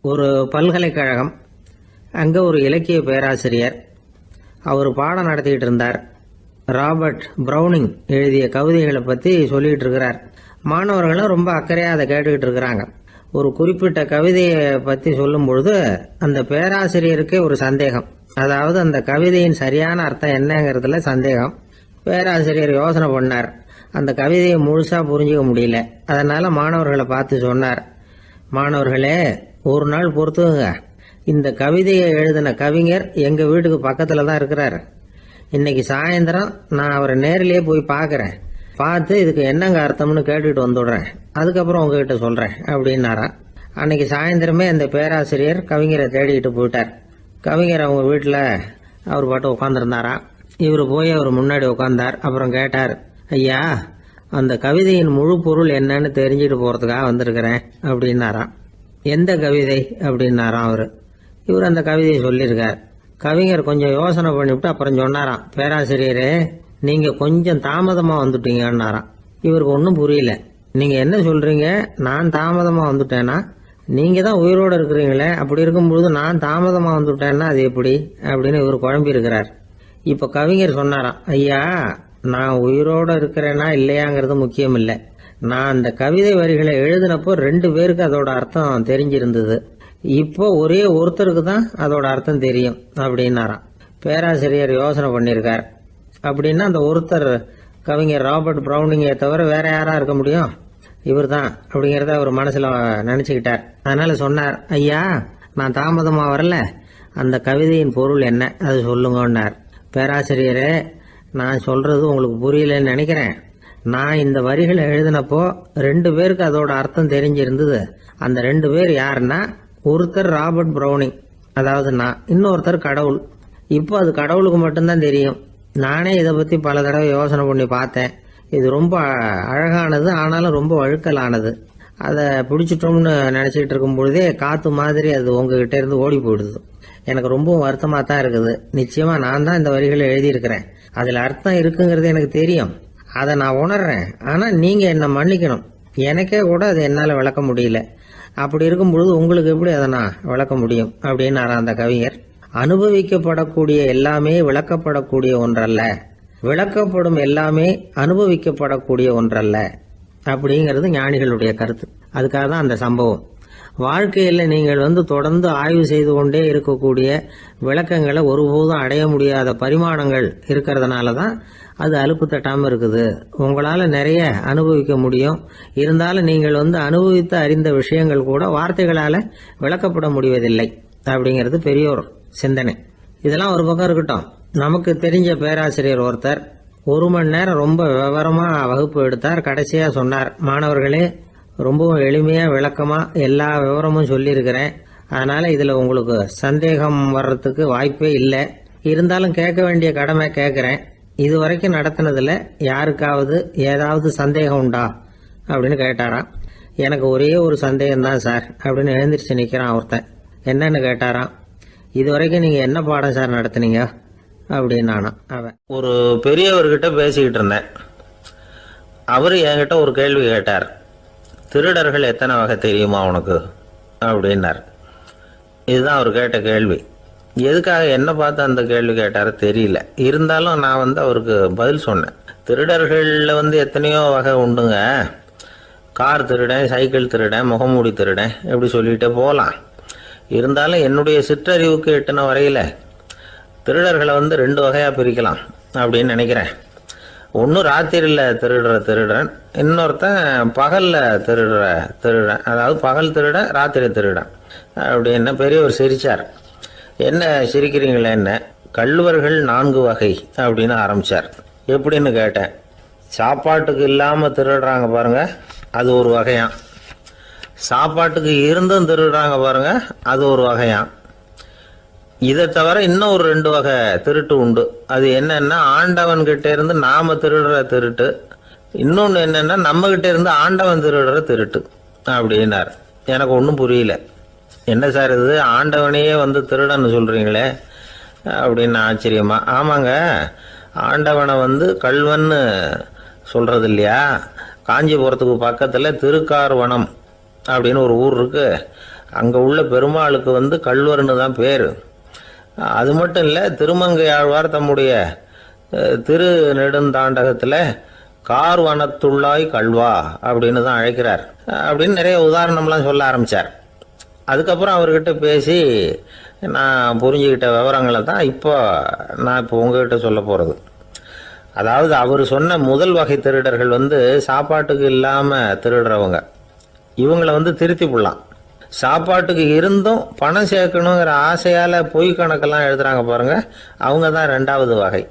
ஒரு பல்கலைக்கழகம், அங்கே ஒரு இலக்கிய பேராசிரியர். அவர் பாடம் நடத்திக்கிட்டு இருந்தார். ராபர்ட் ப்ரௌனிங் எழுதிய கவிதைகளை பற்றி சொல்லிகிட்டு இருக்கிறார். மாணவர்களும் ரொம்ப அக்கறையாக அதை கேட்டுக்கிட்டு இருக்கிறாங்க. ஒரு குறிப்பிட்ட கவிதையை பற்றி சொல்லும் பொழுது அந்த பேராசிரியருக்கே ஒரு சந்தேகம். அதாவது அந்த கவிதையின் சரியான அர்த்தம் என்னங்கிறதுல சந்தேகம். பேராசிரியர் யோசனை பண்ணார். அந்த கவிதையை முழுசாக புரிஞ்சிக்க முடியல. அதனால் மாணவர்களை பார்த்து சொன்னார், மாணவர்களே, ஒரு நாள் பொறுத்துங்க. இந்த கவிதையை எழுதின கவிஞர் எங்கள் வீட்டுக்கு பக்கத்தில் தான் இருக்கிறார். இன்னைக்கு சாயந்தரம் நான் அவரை நேரிலேயே போய் பார்க்குறேன். பார்த்து இதுக்கு என்னங்க அர்த்தம்னு கேட்டுட்டு வந்துடுறேன். அதுக்கப்புறம் உங்ககிட்ட சொல்கிறேன் அப்படின்னாராம். அன்னைக்கு சாயந்தரமே அந்த பேராசிரியர் கவிஞரை தேடிக்கிட்டு போயிட்டார். கவிஞர் அவங்க வீட்டில் அவர் பாட்டு உட்காந்துருந்தாராம். இவர் போய் அவர் முன்னாடி உட்காந்தார். அப்புறம் கேட்டார், ஐயா, அந்த கவிதையின் முழு பொருள் என்னன்னு தெரிஞ்சுட்டு போகிறதுக்காக வந்திருக்கிறேன் அப்படின்னாராம். எந்த கவிதை அப்படின்னாராம் அவர். இவர் அந்த கவிதையை சொல்லியிருக்கார். கவிஞர் கொஞ்சம் யோசனை பண்ணிவிட்டு அப்புறம் சொன்னாராம், பேராசிரியரே, நீங்கள் கொஞ்சம் தாமதமாக வந்துட்டீங்கன்னாராம். இவருக்கு ஒன்றும் புரியல. நீங்கள் என்ன சொல்கிறீங்க? நான் தாமதமாக வந்துட்டேன்னா? நீங்கள் தான் உயிரோடு இருக்கிறீங்களே, அப்படி இருக்கும்பொழுது நான் தாமதமாக வந்துட்டேன்னா அது எப்படி அப்படின்னு இவர் குழம்பி இருக்கிறார். இப்போ கவிஞர் சொன்னாராம், ஐயா, நான் உயிரோடு இருக்கிறேன்னா இல்லையாங்கிறது முக்கியம் இல்லை. நான் அந்த கவிதை வரிகளை எழுதினப்போ 2 பேருக்கு அதோட அர்த்தம் தெரிஞ்சிருந்தது. இப்போ ஒரே ஒருத்தருக்கு தான் அதோட அர்த்தம் தெரியும் அப்படின்னாராம். பேராசிரியர் யோசனை பண்ணியிருக்கார். அப்படின்னா அந்த ஒருத்தர் கவிஞர் ராபர்ட் ப்ரௌனிங்கை தவிர வேற யாரா இருக்க முடியும்? இவர் தான் அப்படிங்கிறத அவர் மனசில் நினச்சிக்கிட்டார். அதனால சொன்னார், ஐயா, நான் தாமதமாக வரல, அந்த கவிதையின் பொருள் என்ன அது சொல்லுங்கன்னார். பேராசிரியரே, நான் சொல்றது உங்களுக்கு புரியலன்னு நினைக்கிறேன். நான் இந்த வரிகளை எழுதினப்போ 2 பேருக்கு அதோட அர்த்தம் தெரிஞ்சிருந்தது. அந்த 2 பேர் யாருன்னா, ஒருத்தர் ராபர்ட் ப்ரௌனிங், அதாவது நான், இன்னொருத்தர் கடவுள். இப்போ அது கடவுளுக்கு மட்டும்தான் தெரியும். நானே இதை பற்றி பல தடவை யோசனை பண்ணி பார்த்தேன். இது ரொம்ப அழகானது, ஆனாலும் ரொம்ப வழுக்கலானது. அதை பிடிச்சிட்டோம்னு நினச்சிக்கிட்டு இருக்கும் பொழுதே காற்று மாதிரி அது உங்ககிட்ட இருந்து ஓடி போயிடுது. எனக்கு ரொம்பவும் வருத்தமாக தான் இருக்குது. நிச்சயமாக நான் தான் இந்த வரிகளை எழுதியிருக்கிறேன். அதில் அர்த்தம் இருக்குங்கிறது எனக்கு தெரியும். அதை நான் உணர்றேன். ஆனால் நீங்கள் என்னை மன்னிக்கணும். எனக்கே கூட அதை என்னால் விளக்க முடியல. அப்படி இருக்கும் பொழுது உங்களுக்கு எப்படி அதை நான் விளக்க முடியும் அப்படின்னாரா அந்த கவிஞர். அனுபவிக்கப்படக்கூடிய எல்லாமே விளக்கப்படக்கூடிய ஒன்றல்ல, விளக்கப்படும் எல்லாமே அனுபவிக்கப்படக்கூடிய ஒன்றல்ல அப்படிங்கிறது ஞானிகளுடைய கருத்து. அதுக்காக தான் அந்த சம்பவம். வாழ்க்கையில் நீங்கள் தொடர்ந்து ஆய்வு செய்து கொண்டே இருக்கக்கூடிய விளக்கங்களை ஒருபோதும் அடைய முடியாத பரிமாணங்கள் இருக்கிறதுனால தான் அது அலுப்பு தட்டாமல் இருக்குது. உங்களால் நிறைய அனுபவிக்க முடியும். இருந்தாலும் நீங்கள் அனுபவித்து அறிந்த விஷயங்கள் கூட வார்த்தைகளால் விளக்கப்பட முடிவதில்லை அப்படிங்கிறது பெரியோர் சிந்தனை. இதெல்லாம் ஒரு பக்கம் இருக்கட்டும். நமக்கு தெரிஞ்ச பேராசிரியர் ஒருத்தர் 1 மணி நேரம் ரொம்ப விவரமாக வகுப்பு எடுத்தார். கடைசியாக சொன்னார், மாணவர்களே, ரொம்பவும் எளிமையாக விளக்கமாக எல்லா விவரமும் சொல்லியிருக்கிறேன். அதனால் இதில் உங்களுக்கு சந்தேகம் வர்றதுக்கு வாய்ப்பே இல்லை. இருந்தாலும் கேட்க வேண்டிய கடமை கேட்குறேன். இது வரைக்கும் நடத்தினதில் யாருக்காவது ஏதாவது சந்தேகம் உண்டா அப்படின்னு கேட்டாராம். எனக்கு ஒரே ஒரு சந்தேகம்தான் சார் அப்படின்னு எழுந்திரிச்சு நிற்கிறான் ஒருத்தன். என்னன்னு கேட்டாராம். இது வரைக்கும் நீங்கள் என்ன பாடம் சார் நடத்துனீங்க அப்படின்னானா அவன். ஒரு பெரியவர்கிட்ட பேசிக்கிட்டு இருந்தேன். அவர் என்கிட்ட ஒரு கேள்வி கேட்டார். திருடர்கள் எத்தனை வகை தெரியுமா உனக்கு அப்படின்னார். இதுதான் அவர் கேட்ட கேள்வி. எதுக்காக என்ன பார்த்து அந்த கேள்வி கேட்டார் தெரியல. இருந்தாலும் நான் அவருக்கு பதில் சொன்னேன். திருடர்களில் எத்தனையோ வகை உண்டுங்க. கார் திருடன், சைக்கிள் திருடன், முகமூடி திருடன், எப்படி சொல்லிகிட்டே போகலாம். இருந்தாலும் என்னுடைய சிற்றறிவுக்கு எட்டின வரையில் திருடர்களை 2 வகையாக பிரிக்கலாம் அப்படின்னு நினைக்கிறேன். ஒன்று ராத்திரியில் திருடுற திருடன், இன்னொருத்தன் பகலில் திருடுற திருடன். அதாவது பகல் திருடன், ராத்திரி திருடன் அப்படின்னு பெரியவர் சிரித்தார். என்ன சிரிக்கிறீங்களே? என்ன, கள்வர்கள் 4 வகை அப்படின்னு ஆரம்பித்தார். எப்படின்னு கேட்டேன். சாப்பாட்டுக்கு இல்லாமல் திருடுறாங்க பாருங்க, அது ஒரு வகையான். சாப்பாட்டுக்கு இருந்தும் திருடுறாங்க பாருங்க, அது ஒரு வகையான். இதை தவிர இன்னும் ஒரு 2 வகை திருட்டு உண்டு. அது என்னன்னா, ஆண்டவன்கிட்ட இருந்து நாம திருடுற திருட்டு, இன்னொன்று என்னன்னா நம்ம கிட்ட இருந்து ஆண்டவன் திருடுற திருட்டு அப்படின்னார். எனக்கு ஒன்றும் புரியல. என்ன சார் இது, ஆண்டவனையே திருடன்னு சொல்றீங்களே அப்படின்னு ஆச்சரியமா. ஆமாங்க, ஆண்டவனை கல்வன்னு சொல்றது இல்லையா? காஞ்சிபுரத்துக்கு பக்கத்தில் திருக்கார்வனம் அப்படின்னு ஒரு ஊர் இருக்கு. அங்கே உள்ள பெருமாளுக்கு கள்வர்னு தான் பேர். அது மட்டும் இல்லை, திருமங்கை ஆழ்வார் தம்முடைய திரு நெடுந்தாண்டகத்தில் கார்வனத்துள்ளாய் கல்வா அப்படின்னு தான் அழைக்கிறார். அப்படின்னு நிறைய உதாரணம்லாம் சொல்ல ஆரம்பித்தார். அதுக்கப்புறம் அவர்கிட்ட பேசி நான் புரிஞ்சுக்கிட்ட விவரங்களை தான் நான் இப்போ உங்ககிட்ட சொல்ல போகிறது. அதாவது அவர் சொன்ன முதல் வகை திருடர்கள் சாப்பாட்டுக்கு இல்லாமல் திருடுறவங்க. இவங்களை திருத்தி போடலாம். சாப்பாட்டுக்கு இருந்தும் பணம் சேர்க்கணுங்கிற ஆசையால் பொய் கணக்கெல்லாம் எழுதுறாங்க பாருங்க, அவங்க தான் ரெண்டாவது வகை.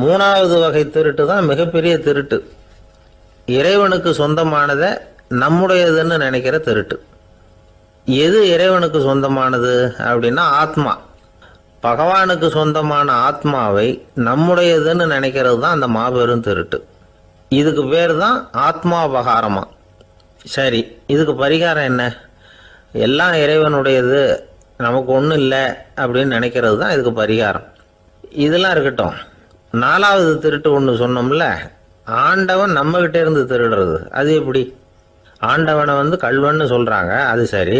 மூணாவது வகை திருட்டு தான் மிகப்பெரிய திருட்டு. இறைவனுக்கு சொந்தமானதை நம்முடையதுன்னு நினைக்கிற திருட்டு. எது இறைவனுக்கு சொந்தமானது அப்படின்னா ஆத்மா. பகவானுக்கு சொந்தமான ஆத்மாவை நம்முடையதுன்னு நினைக்கிறது தான் அந்த மாபெரும் திருட்டு. இதுக்கு பேர் தான் ஆத்மாபகாரமா. சரி, இதுக்கு பரிகாரம் என்ன? எல்லாம் இறைவனுடையது, நமக்கு ஒன்றும் இல்லை அப்படின்னு நினைக்கிறது தான் இதுக்கு பரிகாரம். இதெல்லாம் இருக்கட்டும். நாலாவது திருட்டு ஒன்று சொன்னோம்ல, ஆண்டவன் நம்மகிட்ட இருந்து திருடுறது. அது எப்படி? ஆண்டவனை கள்வன்னு சொல்கிறாங்க, அது சரி.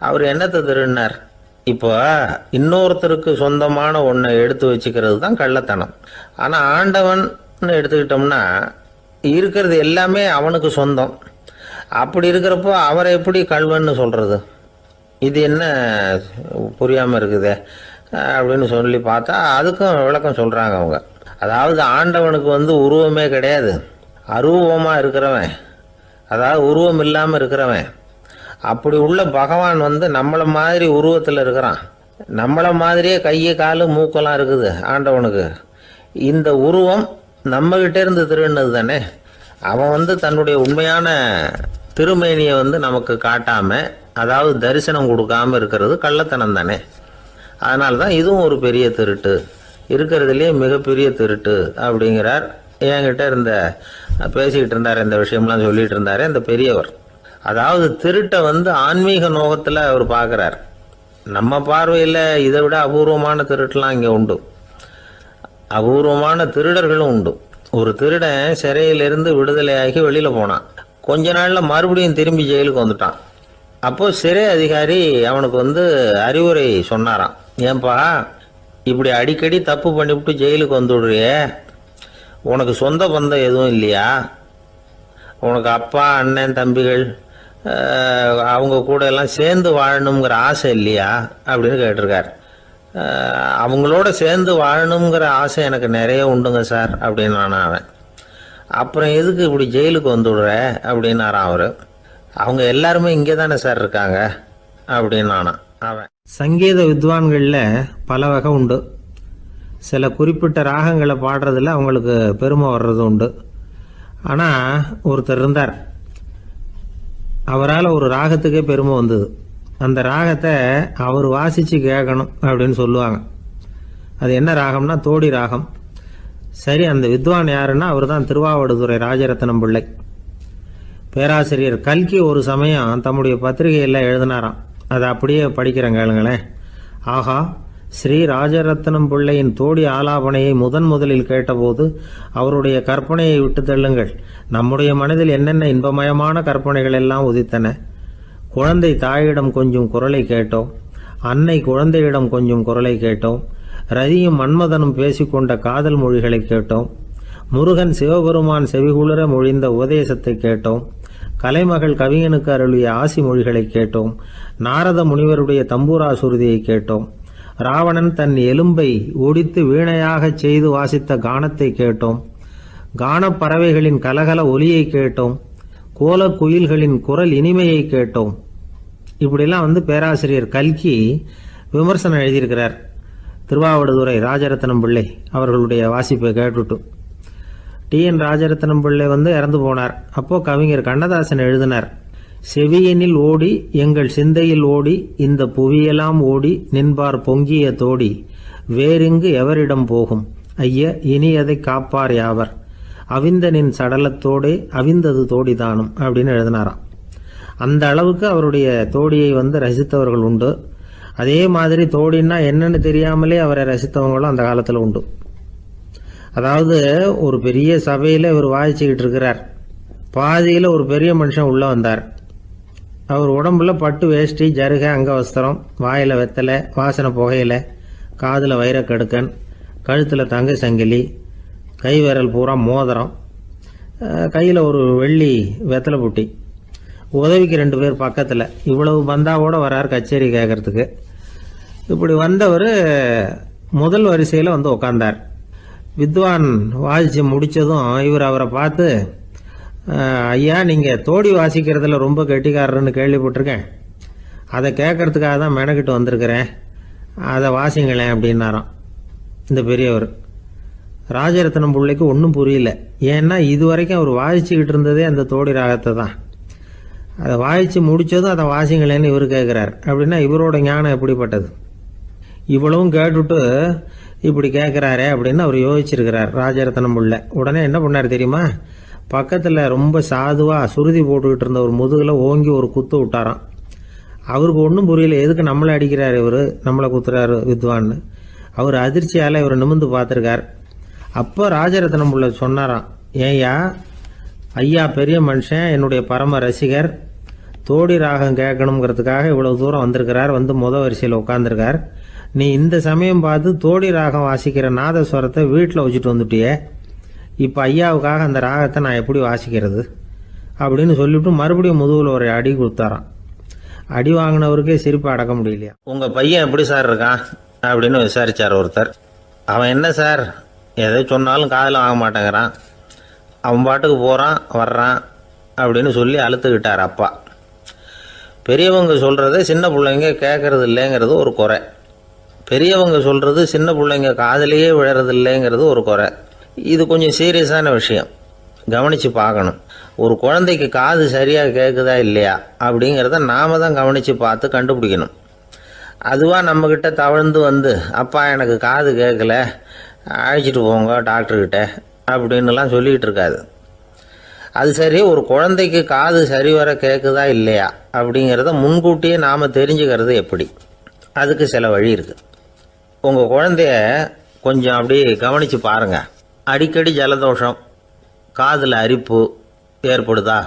அவர் என்னத்தை திருடினார்? இப்போ இன்னொருத்தருக்கு சொந்தமான ஒன்றை எடுத்து வச்சுக்கிறது தான் கள்ளத்தனம். ஆனால் ஆண்டவன் எடுத்துக்கிட்டோம்னா இருக்கிறது எல்லாமே அவனுக்கு சொந்தம். அப்படி இருக்கிறப்போ அவரை எப்படி கள்வன்னு சொல்கிறது? இது என்ன புரியாமல் இருக்குதே அப்படின்னு சொல்லி பார்த்தா அதுக்கும் விளக்கம் சொல்கிறாங்க அவங்க. அதாவது ஆண்டவனுக்கு உருவமே கிடையாது, அரூபமாக இருக்கிறவன், அதாவது உருவம் இல்லாமல் இருக்கிறவன். அப்படி உள்ள பகவான் நம்மளை மாதிரி உருவத்தில் இருக்கிறான். நம்மளை மாதிரியே கையை காலு மூக்கெல்லாம் இருக்குது ஆண்டவனுக்கு. இந்த உருவம் நம்மகிட்ட இருந்து திருடினது தானே. அவன் தன்னுடைய உண்மையான திருமேனியை நமக்கு காட்டாமல், அதாவது தரிசனம் கொடுக்காம இருக்கிறது கள்ளத்தனம் தானே. அதனால தான் இதுவும் ஒரு பெரிய திருட்டு, இருக்கிறதுலேயே மிகப்பெரிய திருட்டு அப்படிங்கிறார். என்கிட்ட பேசிக்கிட்டு இருந்தார், இந்த விஷயம்லாம் சொல்லிட்டு இருந்தார் இந்த பெரியவர். அதாவது திருட்டை ஆன்மீக நோகத்தில் அவர் பார்க்குறார். நம்ம பார்வையில் இதை விட அபூர்வமான திருட்டுலாம் இங்கே உண்டு. அபூர்வமான திருடர்களும் உண்டு. ஒரு திருடன் சிறையிலிருந்து விடுதலையாகி வெளியில் போனான். கொஞ்ச நாளில் மறுபடியும் திரும்பி ஜெயிலுக்கு வந்துட்டான். அப்போது சிறை அதிகாரி அவனுக்கு அறிவுரை சொன்னாராம். ஏன்பா இப்படி அடிக்கடி தப்பு பண்ணிவிட்டு ஜெயிலுக்கு வந்துவிடுறியே, உனக்கு சொந்த பந்தம் எதுவும் இல்லையா? உனக்கு அப்பா அண்ணன் தம்பிகள் அவங்க கூட எல்லாம் சேர்ந்து வாழணுங்கிற ஆசை இல்லையா அப்படின்னு கேட்டிருக்கார். அவங்களோட சேர்ந்து வாழணுங்கிற ஆசை எனக்கு நிறைய உண்டுங்க சார் அப்படின்னு அவன். அப்புறம் எதுக்கு இப்படி ஜெயிலுக்கு வந்துவிடுற அப்படின்னாரான் அவர். அவங்க எல்லாருமே இங்கே தானே சார் இருக்காங்க அப்படின்னு அவன். சங்கீத வித்வான்களில் பல வகை உண்டு. சில குறிப்பிட்ட ராகங்களை பாடுறதுல அவங்களுக்கு பெருமை வர்றது உண்டு. ஆனால் ஒருத்தர் இருந்தார், அவரால் ஒரு ராகத்துக்கே பெருமை வந்தது. அந்த ராகத்தை அவர் வாசித்து கேட்கணும் அப்படின்னு சொல்லுவாங்க. அது என்ன ராகம்னா தோடி ராகம். சரி, அந்த வித்வான் யாருன்னா அவர் தான் திருவாவடுதுறை ராஜரத்னம் பிள்ளை. பேராசிரியர் கல்கி ஒரு சமயம் தம்முடைய பத்திரிகையில் எழுதினாராம். அதை அப்படியே படிக்கிறேன் கேளுங்களேன். ஆஹா, ஸ்ரீ ராஜரத்னம் பிள்ளையின் தோடி ஆலாபனையை முதலில் கேட்டபோது அவருடைய கற்பனையை விட்டு தள்ளுங்கள். நம்முடைய மனதில் என்னென்ன இன்பமயமான கற்பனைகள் எல்லாம் உதித்தன. குழந்தை தாயிடம் கொஞ்சம் குரலை கேட்டோம், அன்னை குழந்தையிடம் கொஞ்சம் குரலை கேட்டோம், ரதியும் மன்மதனும் பேசிக்கொண்ட காதல் மொழிகளை கேட்டோம், முருகன் சிவபெருமான் செவிகுளிர மொழிந்த உபதேசத்தை கேட்டோம், கலைமகள் கவிஞனுக்கு அருளிய ஆசி மொழிகளை கேட்டோம், நாரத முனிவருடைய தம்பூரா சுருதியை கேட்டோம், ராவணன் தன் எலும்பை ஒடித்து வீணையாகச் செய்து வாசித்த கானத்தை கேட்டோம், கானப்பறவைகளின் கலகல ஒலியை கேட்டோம், கோலக்குயில்களின் குரல் இனிமையை கேட்டோம். இப்படிலாம் பேராசிரியர் கல்கி விமர்சனம் எழுதியிருக்கிறார். திருவாவடுதுறை ராஜரத்னம் பிள்ளை அவர்களுடைய வாசிப்பை கேட்டுட்டு டி.என். ராஜரத்னம் பிள்ளை இறந்து போனார். அப்போ கவிஞர் கண்ணதாசன் எழுதினார், செவியனில் ஓடி எங்கள் சிந்தையில் ஓடி இந்த புவியெல்லாம் ஓடி நின்பார் பொங்கிய தோடி வேறிங்கு எவரிடம் போகும் ஐய இனி அதை காப்பார் யாவர் அவிந்தனின் சடலத்தோடே அவிந்தது தோடிதானும் அப்படின்னு எழுதினாராம். அந்த அளவுக்கு அவருடைய தோடியை ரசித்தவர்கள் உண்டு. அதே மாதிரி தோடின்னா என்னன்னு தெரியாமலே அவரை ரசித்தவங்களும் அந்த காலத்தில் உண்டு. அதாவது ஒரு பெரிய சபையில் இவர் வாசிச்சுக்கிட்டு இருக்கிறார். பாதியில் ஒரு பெரிய மனுஷன் உள்ளே வந்தார். அவர் உடம்புல பட்டு வேஷ்டி, ஜருகை, அங்கவஸ்திரம், வாயில் வெத்தலை, வாசனை புகையில, காதில் வைரக்கடுக்கன், கழுத்தில் தங்க சங்கிலி, கை விரல் பூரா மோதிரம், கையில் ஒரு வெள்ளி வெத்தலை புட்டி, உதவிக்கு 2 பேர் பக்கத்தில். இவ்வளவு பந்தாவோட வரார் கச்சேரி கேட்கறதுக்கு. இப்படி வந்தவர் முதல் வரிசையில் வந்து உட்கார்ந்தார். வித்வான் வாசித்து முடித்ததும் இவர் அவரை பார்த்து, ஐயா, நீங்கள் தோடி வாசிக்கிறதுல ரொம்ப கெட்டிக்காரர்னு கேள்விப்பட்டிருக்கேன், அதை கேட்கறதுக்காக தான் மெனக்கிட்டு வந்திருக்கிறேன், அதை வாசிங்களேன் அப்படின்னாராம் இந்த பெரியவர். ராஜரத்னம் பிள்ளைக்கு ஒன்றும் புரியல. ஏன்னா இது வரைக்கும் அவர் வாசிச்சுக்கிட்டு இருந்ததே அந்த தோடி ராகத்தை தான். அதை வாசித்து முடித்ததும் அதை வாசிங்களேன்னு இவர் கேட்குறார். அப்படின்னா இவரோட ஞானம் எப்படிப்பட்டது? இவ்வளவும் கேட்டுட்டு இப்படி கேட்குறாரே அப்படின்னு அவர் யோசிச்சிருக்கிறார் ராஜரத்னம் பிள்ளை. உடனே என்ன பண்ணார் தெரியுமா? பக்கத்தில் ரொம்ப சாதுவாக சுருதி போட்டுக்கிட்டு இருந்த ஒரு முதுகில் ஓங்கி ஒரு குத்து விட்டாராம். அவருக்கு ஒன்றும் புரியல, எதுக்கு நம்மளை அடிக்கிறார் இவர், நம்மளை குத்துறாரு வித்வான்னு. அவர் அதிர்ச்சியால் இவர் நிமிர்ந்து பார்த்துருக்கார். அப்போ ராஜரத்னம் பிள்ளை சொன்னாராம், ஏய்யா, ஐயா பெரிய மனுஷன், என்னுடைய பரம ரசிகர், தோடி ராகம் கேட்கணுங்கிறதுக்காக இவ்வளவு தூரம் வந்திருக்கிறார், வந்து வரிசையில் உட்காந்துருக்கார். நீ இந்த சமயம் பார்த்து தோடி ராகம் வாசிக்கிற நாதஸ்வரத்தை வீட்டில் வச்சுட்டு வந்துட்டியே, இப்போ ஐயாவுக்காக அந்த ராகத்தை நான் எப்படி வாசிக்கிறது அப்படின்னு சொல்லிவிட்டு மறுபடியும் முதுகில் ஒரு அடி கொடுத்தாராம். அடி வாங்கினவருக்கே சிரிப்பு அடக்க முடியலையா. உங்கள் பையன் எப்படி சார் இருக்கான் அப்படின்னு விசாரித்தார் ஒருத்தர். அவன் என்ன சார், எதை சொன்னாலும் காதில் வாங்க மாட்டேங்கிறான், அவன் பாட்டுக்கு போகிறான் வர்றான் அப்படின்னு சொல்லி அழுத்துக்கிட்டார் அப்பா. பெரியவங்க சொல்கிறத சின்ன பிள்ளைங்க கேட்கறது இல்லைங்கிறது ஒரு குறை, பெரியவங்க சொல்கிறது சின்ன பிள்ளைங்க காதலையே விழறது இல்லைங்கிறது ஒரு குறை. இது கொஞ்சம் சீரியஸான விஷயம், கவனித்து பார்க்கணும். ஒரு குழந்தைக்கு காது சரியாக கேட்குதா இல்லையா அப்படிங்கிறத நாம் தான் கவனித்து பார்த்து கண்டுபிடிக்கணும். அதுவாக நம்மக்கிட்ட தவழ்ந்து வந்து, அப்பா எனக்கு காது கேட்கல, அழைச்சிட்டு போங்க டாக்டர்கிட்ட அப்படின்னுலாம் சொல்லிக்கிட்டு இருக்காது. அது சரி, ஒரு குழந்தைக்கு காது சரிவர கேட்குதா இல்லையா அப்படிங்கிறத முன்கூட்டியே நாம் தெரிஞ்சுக்கிறது எப்படி? அதுக்கு சில வழி இருக்குது. உங்கள் குழந்தைய கொஞ்சம் அப்படி கவனித்து பாருங்கள். அடிக்கடி ஜலதோஷம், காதில் அரிப்பு ஏற்படுதா,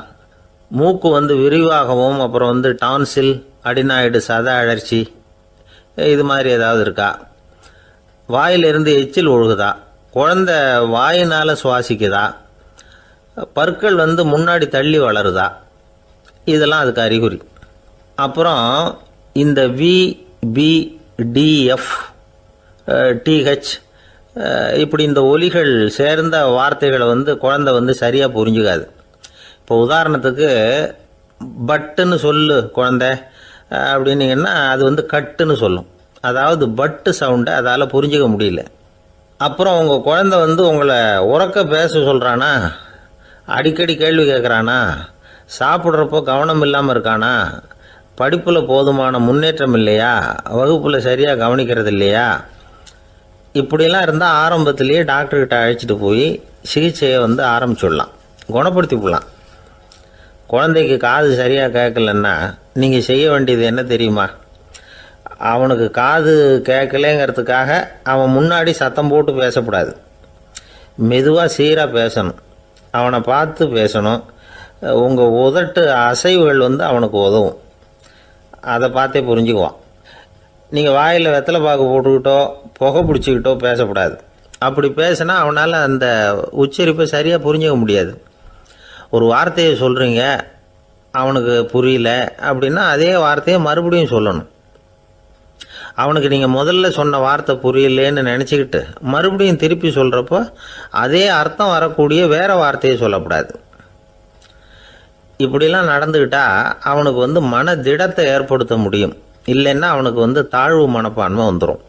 மூக்கு விரிவாகவும், அப்புறம் டான்சில், அடினாய்டு, சத அழற்சி, இது மாதிரி ஏதாவது இருக்கா, வாயிலிருந்து எச்சில் ஒழுகுதா, குழந்தை வாயினால் சுவாசிக்குதா, பற்கள் முன்னாடி தள்ளி வளருதா, இதெல்லாம் அதுக்கு அறிகுறி. அப்புறம் இந்த VBDF TH இப்படி இந்த ஒலிகள் சேர்ந்த வார்த்தைகளை குழந்தை சரியாக புரிஞ்சுக்காது. இப்போ உதாரணத்துக்கு பட்டுன்னு சொல்லு குழந்தை அப்படின்னீங்கன்னா அது கட்டுன்னு சொல்லும். அதாவது பட்டு சவுண்டை அதால் புரிஞ்சிக்க முடியல. அப்புறம் உங்கள் குழந்தை உங்களை உறக்க பேச சொல்கிறானா, அடிக்கடி கேள்வி கேட்குறானா, சாப்பிட்றப்போ கவனம் இல்லாமல் இருக்கானா, படிப்பில் போதுமான முன்னேற்றம் இல்லையா, வகுப்பில் சரியாக கவனிக்கிறது இல்லையா, இப்படிலாம் இருந்தால் ஆரம்பத்திலேயே டாக்டர்கிட்ட அழைச்சிட்டு போய் சிகிச்சையை ஆரம்பிச்சுடலாம், குணப்படுத்தி விடலாம். குழந்தைக்கு காது சரியாக கேட்கலன்னா நீங்கள் செய்ய வேண்டியது என்ன தெரியுமா? அவனுக்கு காது கேட்கலேங்கிறதுக்காக அவன் முன்னாடி சத்தம் போட்டு பேசக்கூடாது. மெதுவாக சீராக பேசணும், அவனை பார்த்து பேசணும். உங்கள் உதட்டு அசைவுகள் அவனுக்கு உதவும், அதை பார்த்தே புரிஞ்சுக்குவான். நீங்கள் வாயில் வெத்தலை பாக்கு போட்டுக்கிட்டோ புகை பிடிச்சிக்கிட்டோ பேசக்கூடாது. அப்படி பேசினா அவனால் அந்த உச்சரிப்பை சரியாக புரிஞ்சிக்க முடியாது. ஒரு வார்த்தையை சொல்கிறீங்க, அவனுக்கு புரியல அப்படின்னா அதே வார்த்தையை மறுபடியும் சொல்லணும். அவனுக்கு நீங்கள் முதல்ல சொன்ன வார்த்தை புரியலேன்னு நினச்சிக்கிட்டு மறுபடியும் திருப்பி சொல்கிறப்போ அதே அர்த்தம் வரக்கூடிய வேறு வார்த்தையை சொல்லக்கூடாது. இப்படிலாம் நடந்துக்கிட்டால் அவனுக்கு மன திடத்தை ஏற்படுத்த முடியும். இல்லைன்னா அவனுக்கு தாழ்வு மனப்பான்மை வந்துடும்.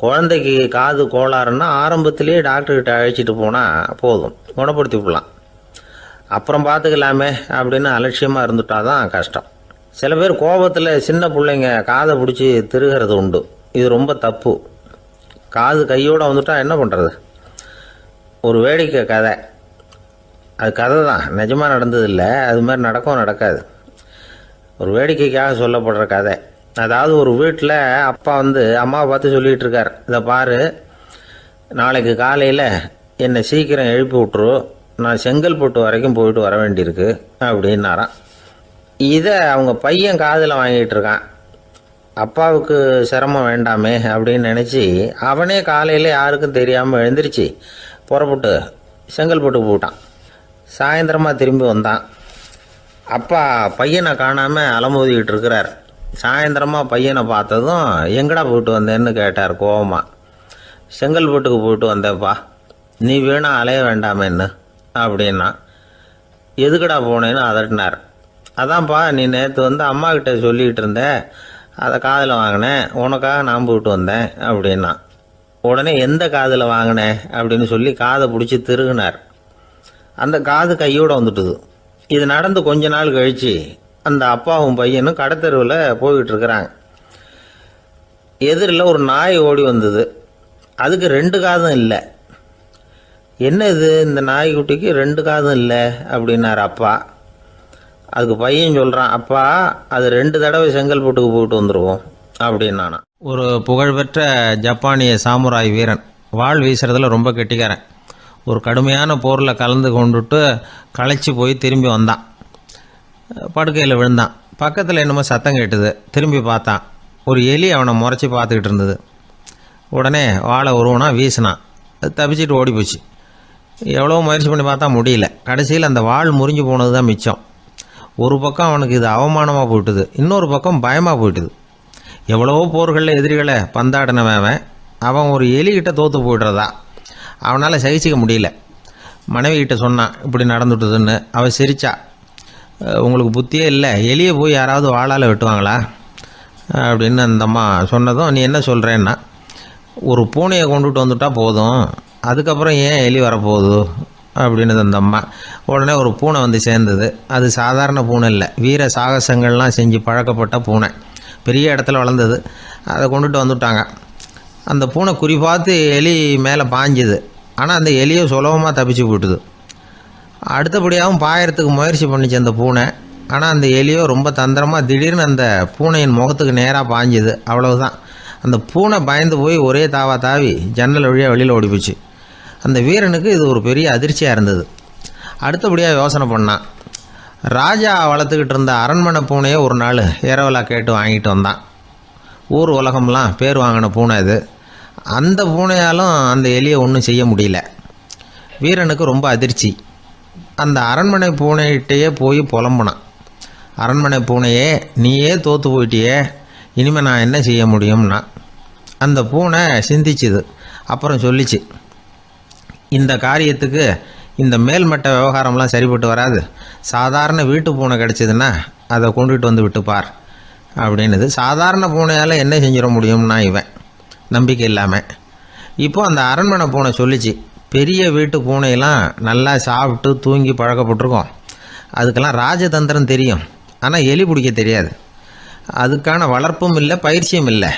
குழந்தைக்கு காது கோளாறுன்னா ஆரம்பத்திலேயே டாக்டர்கிட்ட அழைச்சிட்டு போனால் போதும், குணப்படுத்தி விடலாம். அப்புறம் பார்த்துக்கலாமே அப்படின்னு அலட்சியமாக இருந்துட்டால் தான் கஷ்டம். சில பேர் கோபத்தில் சின்ன பிள்ளைங்க காதை பிடிச்சி திருகிறது உண்டு. இது ரொம்ப தப்பு. காது கையோடு வந்துட்டால் என்ன பண்ணுறது? ஒரு வேடிக்கை கதை, அது கதை தான், நிஜமாக நடந்ததில்லை, அது மாதிரி நடக்காது. ஒரு வேடிக்கைக்காக சொல்லப்படுற கதை. அதாவது ஒரு வீட்டில் அப்பா அம்மாவை பார்த்து சொல்லிகிட்டு இருக்கார், இதை பாரு, நாளைக்கு காலையில் என்னை சீக்கிரம் எழுப்பி விட்டுரு, நான் செங்கல்பட்டு வரைக்கும் போயிட்டு வர வேண்டியிருக்கு அப்படின்னாராம். இதை அவங்க பையன் காதில் வாங்கிட்டு இருக்கான். அப்பாவுக்கு சிரமம் வேண்டாமே அப்படின்னு நினச்சி அவனே காலையில் யாருக்கும் தெரியாமல் எழுந்திரிச்சு புறப்பட்டு செங்கல்பட்டுக்கு போட்டான். சாயந்தரமாக திரும்பி வந்தான். அப்பா பையனை காணாமல் அலமோதிக்கிட்டு இருக்கிறார். சாயந்தரமாக பையனை பார்த்ததும் எங்கடா போயிட்டு வந்தேன்னு கேட்டார் கோவமாக. செங்கல்பட்டுக்கு போயிட்டு வந்தேப்பா, நீ வேணா அலைய வேண்டாமேன்னு அப்படின்னா. எதுக்கடா போனேன்னு அதட்டினார். அதான்ப்பா, நீ நேற்று வந்து அம்மா கிட்ட சொல்லிக்கிட்டு இருந்த, அதை காதில் வாங்கினேன், உனக்காக நான் போயிட்டு வந்தேன் அப்படின்னா. உடனே எந்த காதில் வாங்கினேன் அப்படின்னு சொல்லி காதை பிடிச்சி திருகினார். அந்த காது கையோடு வந்துட்டுது. இது நடந்து கொஞ்ச நாள் கழித்து அந்த அப்பாவும் பையனும் கடத்தெருவில் போய்கிட்டு இருக்கிறாங்க. எதிரில் ஒரு நாய் ஓடி வந்தது. அதுக்கு 2 காதும் இல்லை. என்ன இது, இந்த நாய்க்குட்டிக்கு 2 காதும் இல்லை அப்படின்னார் அப்பா. அதுக்கு பையன் சொல்கிறான், அப்பா அது 2 தடவை செங்கல்பட்டுக்கு போயிட்டு வந்துடுவோம் அப்படின்னானா. ஒரு புகழ்பெற்ற ஜப்பானிய சாமுராய் வீரன், வாள் வீசுறதுல ரொம்ப கெட்டிக்காரன். ஒரு கடுமையான போரில் கலந்து கொண்டுட்டு களைச்சி போய் திரும்பி வந்தான். படுக்கையில் விழுந்தான். பக்கத்தில் என்னமோ சத்தம் கேட்டுது. திரும்பி பார்த்தான். ஒரு எலி அவனை முறைச்சி பார்த்துக்கிட்டு இருந்தது. உடனே வாழை உருவனா வீசினான். அது தப்பிச்சிட்டு ஓடி போச்சு. எவ்வளோ முயற்சி பண்ணி பார்த்தா முடியல. கடைசியில் அந்த வாள் முறிஞ்சு போனது தான் மிச்சம். ஒரு பக்கம் அவனுக்கு இது அவமானமாக போயிட்டுது, இன்னொரு பக்கம் பயமாக போயிட்டுது. எவ்வளவோ போர்களில் எதிரிகளை பந்தாடினவன் அவன் ஒரு எலிகிட்ட தோற்று போய்டுறதா அவனால் சகிச்சிக்க முடியல. மனைவிகிட்ட சொன்னான் இப்படி நடந்துட்டுதுன்னு. அவள் சிரிச்சா. உங்களுக்கு புத்தியே இல்லை, எலியை போய் யாராவது வாளால் வெட்டுவாங்களா அப்படின்னு அந்த அம்மா சொன்னதும், நீ என்ன சொல்கிறேன்னா, ஒரு பூனையை கொண்டுட்டு வந்துட்டா போதும், அதுக்கப்புறம் ஏன் எலி வரப்போகுது அப்படின்னு அந்த அம்மா. உடனே ஒரு பூனை வந்து சேர்ந்தது. அது சாதாரண பூனை இல்லை, வீர சாகசங்கள்லாம் செஞ்சு பழக்கப்பட்ட பூனை. பெரிய இடத்துல வளர்ந்தது. அதை கொண்டுட்டு வந்துட்டாங்க. அந்த பூனை குறி பார்த்து எலி மேலே பாஞ்சுது. ஆனால் அந்த எலியை சுலபமாக தப்பிச்சு போட்டுது. அடுத்தபடியாகவும் பாயறதுக்கு முயற்சி பண்ணிச்சு அந்த பூனை. ஆனால் அந்த எலியோ ரொம்ப தந்திரமாக திடீர்னு அந்த பூனையின் முகத்துக்கு நேராக பாஞ்சுது. அவ்வளவுதான். அந்த பூனை பயந்து போய் ஒரே தாவி ஜன்னல் வழியாக வெளியில் ஓடிப்போச்சு. அந்த வீரனுக்கு இது ஒரு பெரிய அதிர்ச்சியாக இருந்தது. அடுத்தபடியாக யோசனை பண்ணான். ராஜா வளர்த்துக்கிட்டு இருந்த அரண்மனை பூனையை ஒரு நாள் இரவலாக கேட்டு வாங்கிட்டு வந்தான். ஊர் உலகம்லாம் பேர் வாங்கின பூனை இது. அந்த பூனையாலும் அந்த எலியை ஒன்றும் செய்ய முடியல. வீரனுக்கு ரொம்ப அதிர்ச்சி. அந்த அரண்மனை பூனைகிட்டையே போய் புலம்புனான். அரண்மனை பூனையே, நீயே தோற்று போயிட்டியே, இனிமேல் நான் என்ன செய்ய முடியும்னா. அந்த பூனை சிந்திச்சுது. அப்புறம் சொல்லிச்சு, இந்த காரியத்துக்கு இந்த மேல்மட்ட விவகாரம்லாம் சரிப்பட்டு வராது. சாதாரண வீட்டு பூனை கிடச்சிதுன்னா அதை கொண்டுகிட்டு வந்து விட்டுப்பார் அப்படின்னுது. சாதாரண பூனையால் என்ன செஞ்சிட முடியும்னா இவன் நம்பிக்கை இல்லாமல். இப்போது அந்த அரண்மனை பூனை சொல்லிச்சு, பெரிய வீட்டு பூனையெல்லாம் நல்லா சாப்பிட்டு தூங்கி பழக்கப்பட்டிருக்கோம். அதுக்கெல்லாம் ராஜதந்திரம் தெரியும், ஆனால் எலி பிடிக்க தெரியாது. அதுக்கான வளர்ப்பும் இல்லை, பயிற்சியும் இல்லை.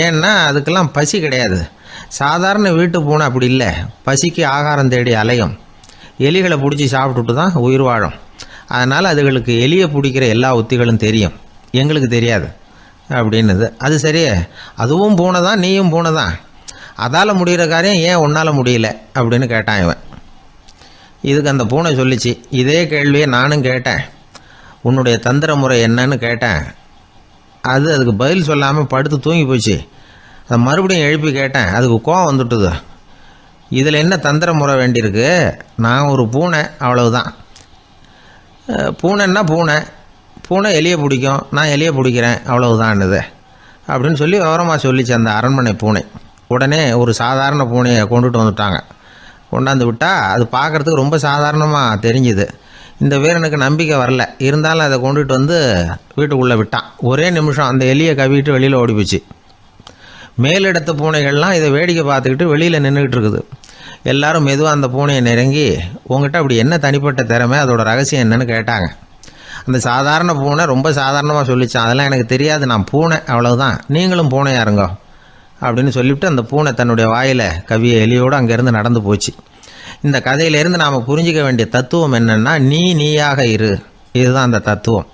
ஏன்னா அதுக்கெல்லாம் பசி கிடையாது. சாதாரண வீட்டு பூனை அப்படி இல்லை, பசிக்கு ஆகாரம் தேடி அலையும். எலிகளை பிடிச்சி சாப்பிட்டுட்டு தான் உயிர் வாழும். அதனால் அதுகளுக்கு எலியை பிடிக்கிற எல்லா உத்திகளும் தெரியும், எங்களுக்கு தெரியாது அப்படின்னுது. அது சரியே, அதுவும் பூனை தான், நீயும் பூனை தான், அதால் முடிகிற காரியம் ஏன் உன்னால் முடியல அப்படின்னு கேட்டான் இவன். இதுக்கு அந்த பூனை சொல்லிச்சு, இதே கேள்வியை நானும் கேட்டேன், உன்னுடைய தந்திர முறை என்னன்னு கேட்டேன். அதுக்கு பதில் சொல்லாமல் படுத்து தூங்கி போச்சு. அதை மறுபடியும் எழுப்பி கேட்டேன், அதுக்கு கோவம் வந்துட்டுது. இதில் என்ன தந்திர முறை வேண்டியிருக்கு, நான் ஒரு பூனை அவ்வளவுதான். பூனைன்னா பூனை, பூனை எலியை பிடிக்கும், நான் எலியை பிடிக்கிறேன் அவ்வளவுதான்னுது அப்படின்னு சொல்லி விவரமாக சொல்லிச்சு அந்த அரண்மனை பூனை. உடனே ஒரு சாதாரண பூனையை கொண்டுட்டு வந்துட்டாங்க. கொண்டாந்து விட்டால் அது பார்க்குறதுக்கு ரொம்ப சாதாரணமாக தெரிஞ்சுது. இந்த வீரனுக்கு நம்பிக்கை வரல. இருந்தாலும் அதை கொண்டுட்டு வந்து வீட்டுக்குள்ளே விட்டான். ஒரே நிமிஷம் அந்த எலியை கவிட்டு வெளியில் ஓடி போச்சு. மேலிடத்து பூனைகள்லாம் இதை வேடிக்கை பார்த்துக்கிட்டு வெளியில் நின்றுக்கிட்டு இருக்குது. எல்லாரும் மெதுவாக அந்த பூனையை நெருங்கி, உங்கள்கிட்ட அப்படி என்ன தனிப்பட்ட திறமை, அதோட ரகசியம் என்னன்னு கேட்டாங்க. அந்த சாதாரண பூனை ரொம்ப சாதாரணமாக சொல்லிச்சான், அதெல்லாம் எனக்கு தெரியாது, நான் பூனை அவ்வளவுதான், நீங்களும் பூனையாக இருங்கோ அப்படின்னு சொல்லிவிட்டு அந்த பூனை தன்னுடைய வாயில் கவிய எலியோடு அங்கேருந்து நடந்து போச்சு. இந்த கதையிலேருந்து நாம் புரிஞ்சிக்க வேண்டிய தத்துவம் என்னென்னா, நீயாக இரு. இதுதான் அந்த தத்துவம்.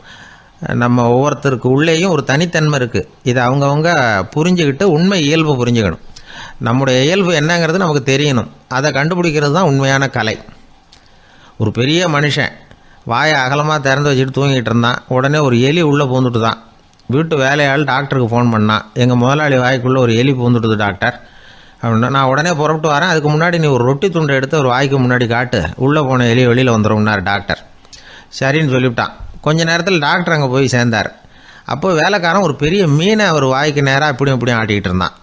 நம்ம ஒவ்வொருத்தருக்கு உள்ளேயும் ஒரு தனித்தன்மை இருக்குது. இதை அவங்கவுங்க புரிஞ்சுக்கிட்டு உண்மை இயல்பு புரிஞ்சுக்கணும். நம்முடைய இயல்பு என்னங்கிறது நமக்கு தெரியணும். அதை கண்டுபிடிக்கிறது தான் உண்மையான கலை. ஒரு பெரிய மனுஷன் வாயை அகலமாக திறந்து வச்சுட்டு தூங்கிட்டு இருந்தான். உடனே ஒரு எலி உள்ளே பூந்துட்டு தான். வீட்டு வேலையாள் டாக்டருக்கு ஃபோன் பண்ணான். எங்கள் முதலாளி வாய்க்குள்ளே ஒரு எலி பூந்துட்டுது டாக்டர் அப்படின்னா. நான் உடனே புறப்பட்டு வரேன், அதுக்கு முன்னாடி நீ ஒரு ரொட்டி துண்டை எடுத்து ஒரு வாய்க்கு முன்னாடி காட்டு, உள்ளே போன எலி வெளியில் வந்துடும்னார் டாக்டர். சரின்னு சொல்லிவிட்டான். கொஞ்ச நேரத்தில் டாக்டர் அங்கே போய் சேர்ந்தார். அப்போ வேலைக்காரன் ஒரு பெரிய மீனை அவர் வாய்க்கு நேராக இப்படியும் ஆட்டிக்கிட்டு இருந்தான்.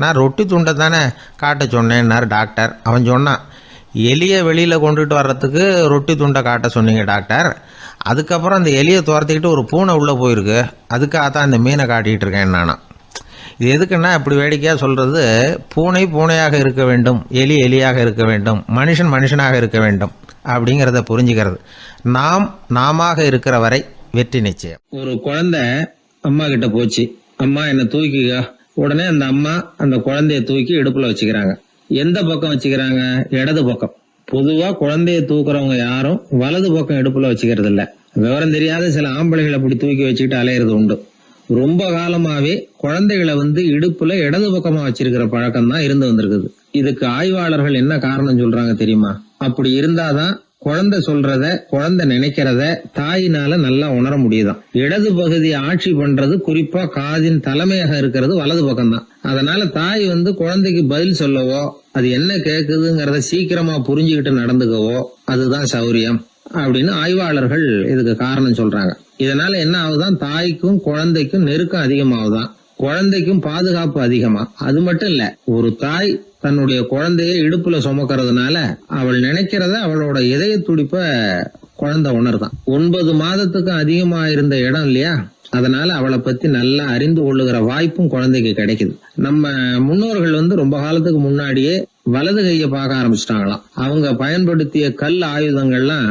நான் ரொட்டி துண்டை தானே காட்ட சொன்னேன்னார் டாக்டர். அவன் சொன்னான், எலியை வெளியில் கொண்டுட்டு வர்றதுக்கு ரொட்டி துண்டை காட்ட சொன்னீங்க டாக்டர், அதுக்கப்புறம் அந்த எலியை துரத்திக்கிட்டு ஒரு பூனை உள்ளே போயிருக்கு, அதுக்காக தான் இந்த மீனை காட்டிகிட்டு இருக்கேன் நானா. இது எதுக்குன்னா இப்படி வேடிக்கையாக சொல்கிறது, பூனை பூனையாக இருக்க வேண்டும், எலி எலியாக இருக்க வேண்டும், மனுஷன் மனுஷனாக இருக்க வேண்டும் அப்படிங்கிறத புரிஞ்சுக்கிறது. நாம இருக்கிற வரை வெற்றி நிச்சயம். ஒரு குழந்தை அம்மா கிட்ட போச்சு, அம்மா என்னை தூக்கிக்க. உடனே அந்த அம்மா அந்த குழந்தைய தூக்கி இடுப்புல வச்சுக்கிறாங்க. எந்த பக்கம் வச்சுக்கிறாங்க? இடது பக்கம். பொதுவா குழந்தைய தூக்குறவங்க யாரும் வலது பக்கம் இடுப்புல வச்சுக்கிறது இல்ல. விவரம் தெரியாத சில ஆம்பளைகளை அப்படி தூக்கி வச்சுக்கிட்டு அலையிறது உண்டு. ரொம்ப காலமாவே குழந்தைகளை இடுப்புல இடது பக்கமா வச்சிருக்கிற பழக்கம் தான் இருந்து வந்திருக்குது. இதுக்கு ஆய்வாளர்கள் என்ன காரணம் சொல்றாங்க தெரியுமா? அப்படி இருந்தாதான் குழந்தை சொல்றத, குழந்தை நினைக்கிறத தாயினால நல்லா உணர முடியுதாம். இடது பகுதி ஆட்சி பண்றது, குறிப்பா காதின் தலைமையாக இருக்கிறது வலது பக்கம் தான். அதனால தாய் குழந்தைக்கு பதில் சொல்லவோ, அது என்ன கேக்குதுங்கிறத சீக்கிரமா புரிஞ்சுக்கிட்டு நடந்துக்கவோ அதுதான் சௌரியம் அப்படின்னு ஆய்வாளர்கள் இதுக்கு காரணம் சொல்றாங்க. இதனால என்ன ஆகுதான், தாய்க்கும் குழந்தைக்கும் நெருக்கம் அதிகமாகுதான், குழந்தைக்கும் பாதுகாப்பு அதிகமா. அது மட்டும் இல்ல, ஒரு தாய் தன்னுடைய குழந்தைய இடுப்புல சுமக்கிறதுனால அவள் நினைக்கிறத, அவளோட இதய துடிப்ப குழந்தை உணர்தான். 9 மாதத்துக்கு அதிகமா இருந்த இடம் இல்லையா, அதனால அவளை பத்தி நல்லா அறிந்து கொள்ளுகிற வாய்ப்பும் குழந்தைக்கு கிடைக்குது. நம்ம முன்னோர்கள் ரொம்ப காலத்துக்கு முன்னாடியே வலது கையை பார்க்க ஆரம்பிச்சிட்டாங்களாம். அவங்க பயன்படுத்திய கல் ஆயுதங்கள்லாம்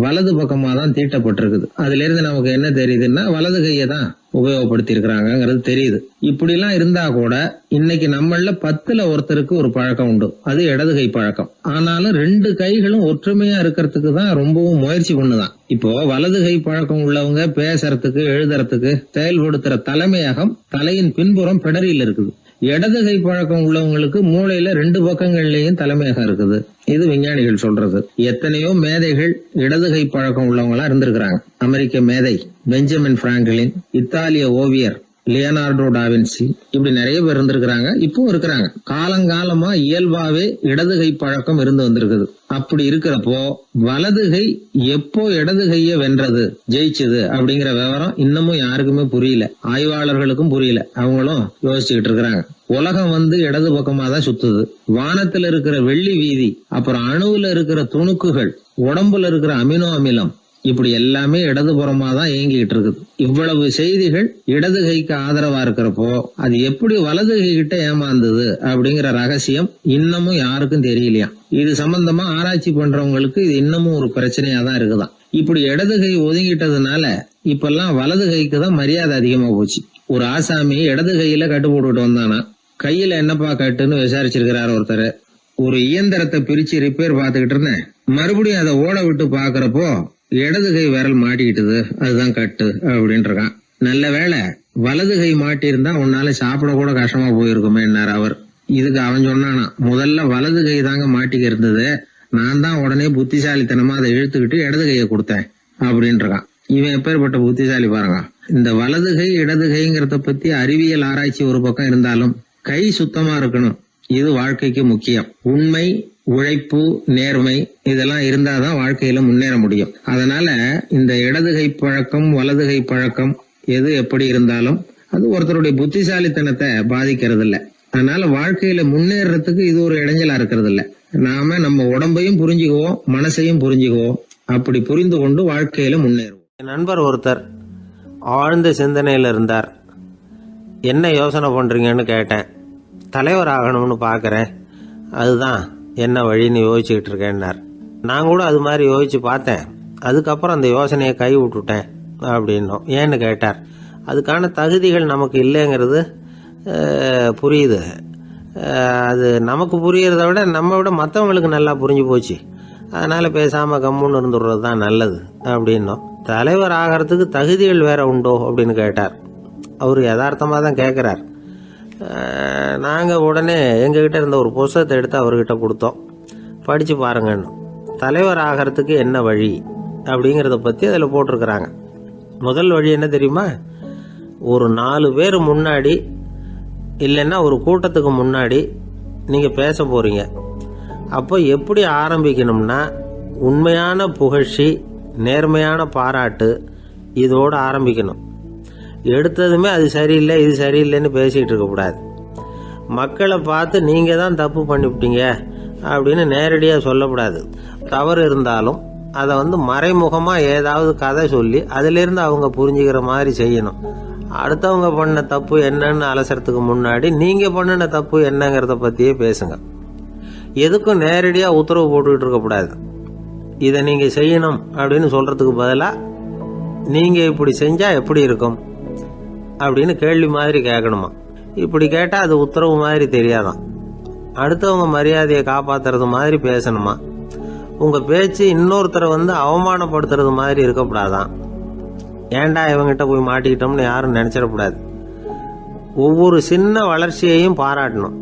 வலது பக்கமா தான் தீட்டப்பட்டிருக்குது. அதுல இருந்து நமக்கு என்ன தெரியுதுன்னா, வலது கையை தான் உபயோகப்படுத்தி இருக்கிறாங்கிறது தெரியுது. இப்படி எல்லாம் இருந்தா கூட இன்னைக்கு நம்மள 10ல் ஒருத்தருக்கு ஒரு பழக்கம் உண்டு, அது இடது கை பழக்கம். ஆனாலும் 2 கைகளும் ஒற்றுமையா இருக்கிறதுக்கு தான் ரொம்பவும் முயற்சி பண்ணுதான். இப்போ வலது கை பழக்கம் உள்ளவங்க பேசுறதுக்கு, எழுதுறதுக்கு, செயல்படுத்துற தலைமையகம் தலையின் பின்புறம் பிடரியில் இருக்குது. இடது கை பழக்கம் உள்ளவங்களுக்கு மூளையில 2 பக்கங்கள்லயும் தலைமையகம் இருக்குது. இது விஞ்ஞானிகள் சொல்றது. எத்தனையோ மேதைகள் இடது கை பழக்கம் உள்ளவங்களா இருந்திருக்கிறாங்க. அமெரிக்க மேதை பெஞ்சமின் பிராங்கிலின், இத்தாலிய ஓவியர் லியோனார்டோ டாவின்சி, இப்படி நிறைய பேர் இருந்திருக்கிறாங்க, இப்பவும் இருக்கிறாங்க. காலங்காலமா இயல்பாவே இடது கை பழக்கம் இருந்து வந்திருக்குது. அப்படி இருக்கிறப்போ வலது கை எப்போ இடது கைய வென்றது, ஜெயிச்சது அப்படிங்கிற விவரம் இன்னமும் யாருக்குமே புரியல. ஆய்வாளர்களுக்கும் புரியல. அவங்களும் யோசிச்சுக்கிட்டு இருக்கிறாங்க. உலகம் இடது பக்கமா தான் சுத்துது. வானத்துல இருக்கிற வெள்ளி வீதி, அப்புறம் அணுவுல இருக்கிற துணுக்குகள், உடம்புல இருக்கிற அமினோ அமிலம், இப்படி எல்லாமே இடதுபுறமா தான் இயங்கிட்டு இருக்குது. இவ்வளவு செய்திகள் இடது கைக்கு ஆதரவா இருக்கிறப்போ அது எப்படி வலது கை கிட்ட ஏமாந்தது அப்படிங்கிற ரகசியம் இன்னமும் யாருக்கும் தெரியலையா. இது சம்பந்தமா ஆராய்ச்சி பண்றவங்களுக்கு இது இன்னமும் ஒரு பிரச்சனையா தான் இருக்குதான். இப்படி இடது கை ஒதுங்கிட்டதுனால இப்பெல்லாம் வலது கைக்கு தான் மரியாதை அதிகமா போச்சு. ஒரு ஆசாமி இடது கையில கட்டு போட்டுட்டு வந்தானா, கையில என்னப்பா கட்டுன்னு விசாரிச்சிருக்கிறார் ஒருத்தர். ஒரு இயந்திரத்தை பிரிச்சு ரிப்பேர் பார்த்துக்கிட்டு இருந்தேன், மறுபடியும் அதை ஓட விட்டு பாக்குறப்போ இடது கை விரல் மாட்டிக்கிட்டது, அதுதான் கட்டு அப்படின்ட்டு இருக்கான். நல்ல வேளை வலது கை மாட்டியிருந்தா உன்னால சாப்பிட கூட கஷ்டமா போயிருக்குமே என்னார் அவர். இதுக்கு அவன் சொன்னானா, முதல்ல வலது கை தாங்க மாட்டிக்க இருந்தது, நான் தான் உடனே புத்திசாலித்தனமா அதை இழுத்துக்கிட்டு இடது கையை கொடுத்தேன் அப்படின்னு இருக்கான். இவன் எப்பேற்பட்ட புத்திசாலி பாருங்க. இந்த வலது கை இடது கைங்கிறத பத்தி அறிவியல் ஆராய்ச்சி ஒரு பக்கம் இருந்தாலும் கை சுத்தமா இருக்கணும், இது வாழ்க்கைக்கு முக்கியம். உண்மை, உழைப்பு, நேர்மை இதெல்லாம் இருந்தாதான் வாழ்க்கையில முன்னேற முடியும். அதனால இந்த இடது கை பழக்கம், வலது கை பழக்கம் எது எப்படி இருந்தாலும் அது ஒருத்தருடைய புத்திசாலித்தனத்தை பாதிக்கிறது இல்ல. அதனால வாழ்க்கையில முன்னேறதுக்கு இது ஒரு இடைஞ்சலா இருக்கிறது இல்ல. நாம நம்ம உடம்பையும் புரிஞ்சுக்குவோம், மனசையும் புரிஞ்சுக்குவோம். அப்படி புரிந்து கொண்டு வாழ்க்கையில முன்னேறுவோம். என் நண்பர் ஒருத்தர் ஆழ்ந்த சிந்தனையில இருந்தார். என்ன யோசனை பண்றீங்கன்னு கேட்டேன். தலைவர் ஆகணும்னு பாக்குறேன், அதுதான் என்ன வழின்னு யோசிச்சுக்கிட்டு இருக்கேன்னார். நான் கூட அது மாதிரி யோசிச்சு பார்த்தேன். அதுக்கப்புறம் அந்த யோசனையை கை விட்டுட்டேன் அப்படின்னோம். ஏன்னு கேட்டார். அதுக்கான தகுதிகள் நமக்கு இல்லைங்கிறது புரியுது. அது நமக்கு புரியறத விட நம்ம விட மற்றவங்களுக்கு நல்லா புரிஞ்சு போச்சு. அதனால் பேசாமல் கம்முன்னு இருந்துடுறது தான் நல்லது அப்படின்னோம். தலைவர் ஆகிறதுக்கு தகுதிகள் வேற உண்டோ அப்படின்னு கேட்டார். அவர் யதார்த்தமாக தான் கேட்குறார். நாங்கள் உடனே எங்ககிட்ட இருந்த ஒரு புத்தகத்தை எடுத்து அவர்கிட்ட கொடுத்தோம். படித்து பாருங்கன்னு. தலைவர் ஆகிறதுக்கு என்ன வழி அப்படிங்கிறத பற்றி அதில் போட்டிருக்கிறாங்க. முதல் வழி என்ன தெரியுமா? ஒரு 4 பேர் முன்னாடி இல்லைன்னா ஒரு கூட்டத்துக்கு முன்னாடி நீங்கள் பேச போகிறீங்க. அப்போ எப்படி ஆரம்பிக்கணும்னா, உண்மையான புகழ்ச்சி, நேர்மையான பாராட்டு, இதோடு ஆரம்பிக்கணும். எடுத்ததுமே அது சரியில்லை இது சரியில்லைன்னு பேசிகிட்டு இருக்கக்கூடாது. மக்களை பார்த்து நீங்கள் தான் தப்பு பண்ணிவிட்டீங்க அப்படின்னு நேரடியாக சொல்லக்கூடாது. தவறு இருந்தாலும் அதை மறைமுகமாக ஏதாவது கதை சொல்லி அதிலிருந்து அவங்க புரிஞ்சுக்கிற மாதிரி செய்யணும். அடுத்தவங்க பண்ண தப்பு என்னன்னு அலசறதுக்கு முன்னாடி நீங்கள் பண்ணின தப்பு என்னங்கிறத பற்றியே பேசுங்க. எதுக்கும் நேரடியாக உத்தரவு போட்டுக்கிட்டு இருக்கக்கூடாது. இதை நீங்கள் செய்யணும் அப்படின்னு சொல்கிறதுக்கு பதிலாக நீங்கள் இப்படி செஞ்சால் எப்படி இருக்கும் அப்படின்னு கேள்வி மாதிரி கேட்கணுமா. இப்படி கேட்டால் அது உத்தரவு மாதிரி தெரியாதான். அடுத்தவங்க மரியாதையை காப்பாற்றுறது மாதிரி பேசணுமா. உங்கள் பேச்சு இன்னொருத்தரை அவமானப்படுத்துறது மாதிரி இருக்கக்கூடாதான். ஏன்டா இவங்கிட்ட போய் மாட்டிக்கிட்டோம்னு யாரும் நினச்சிடக்கூடாது. ஒவ்வொரு சின்ன வளர்ச்சியையும் பாராட்டணும்.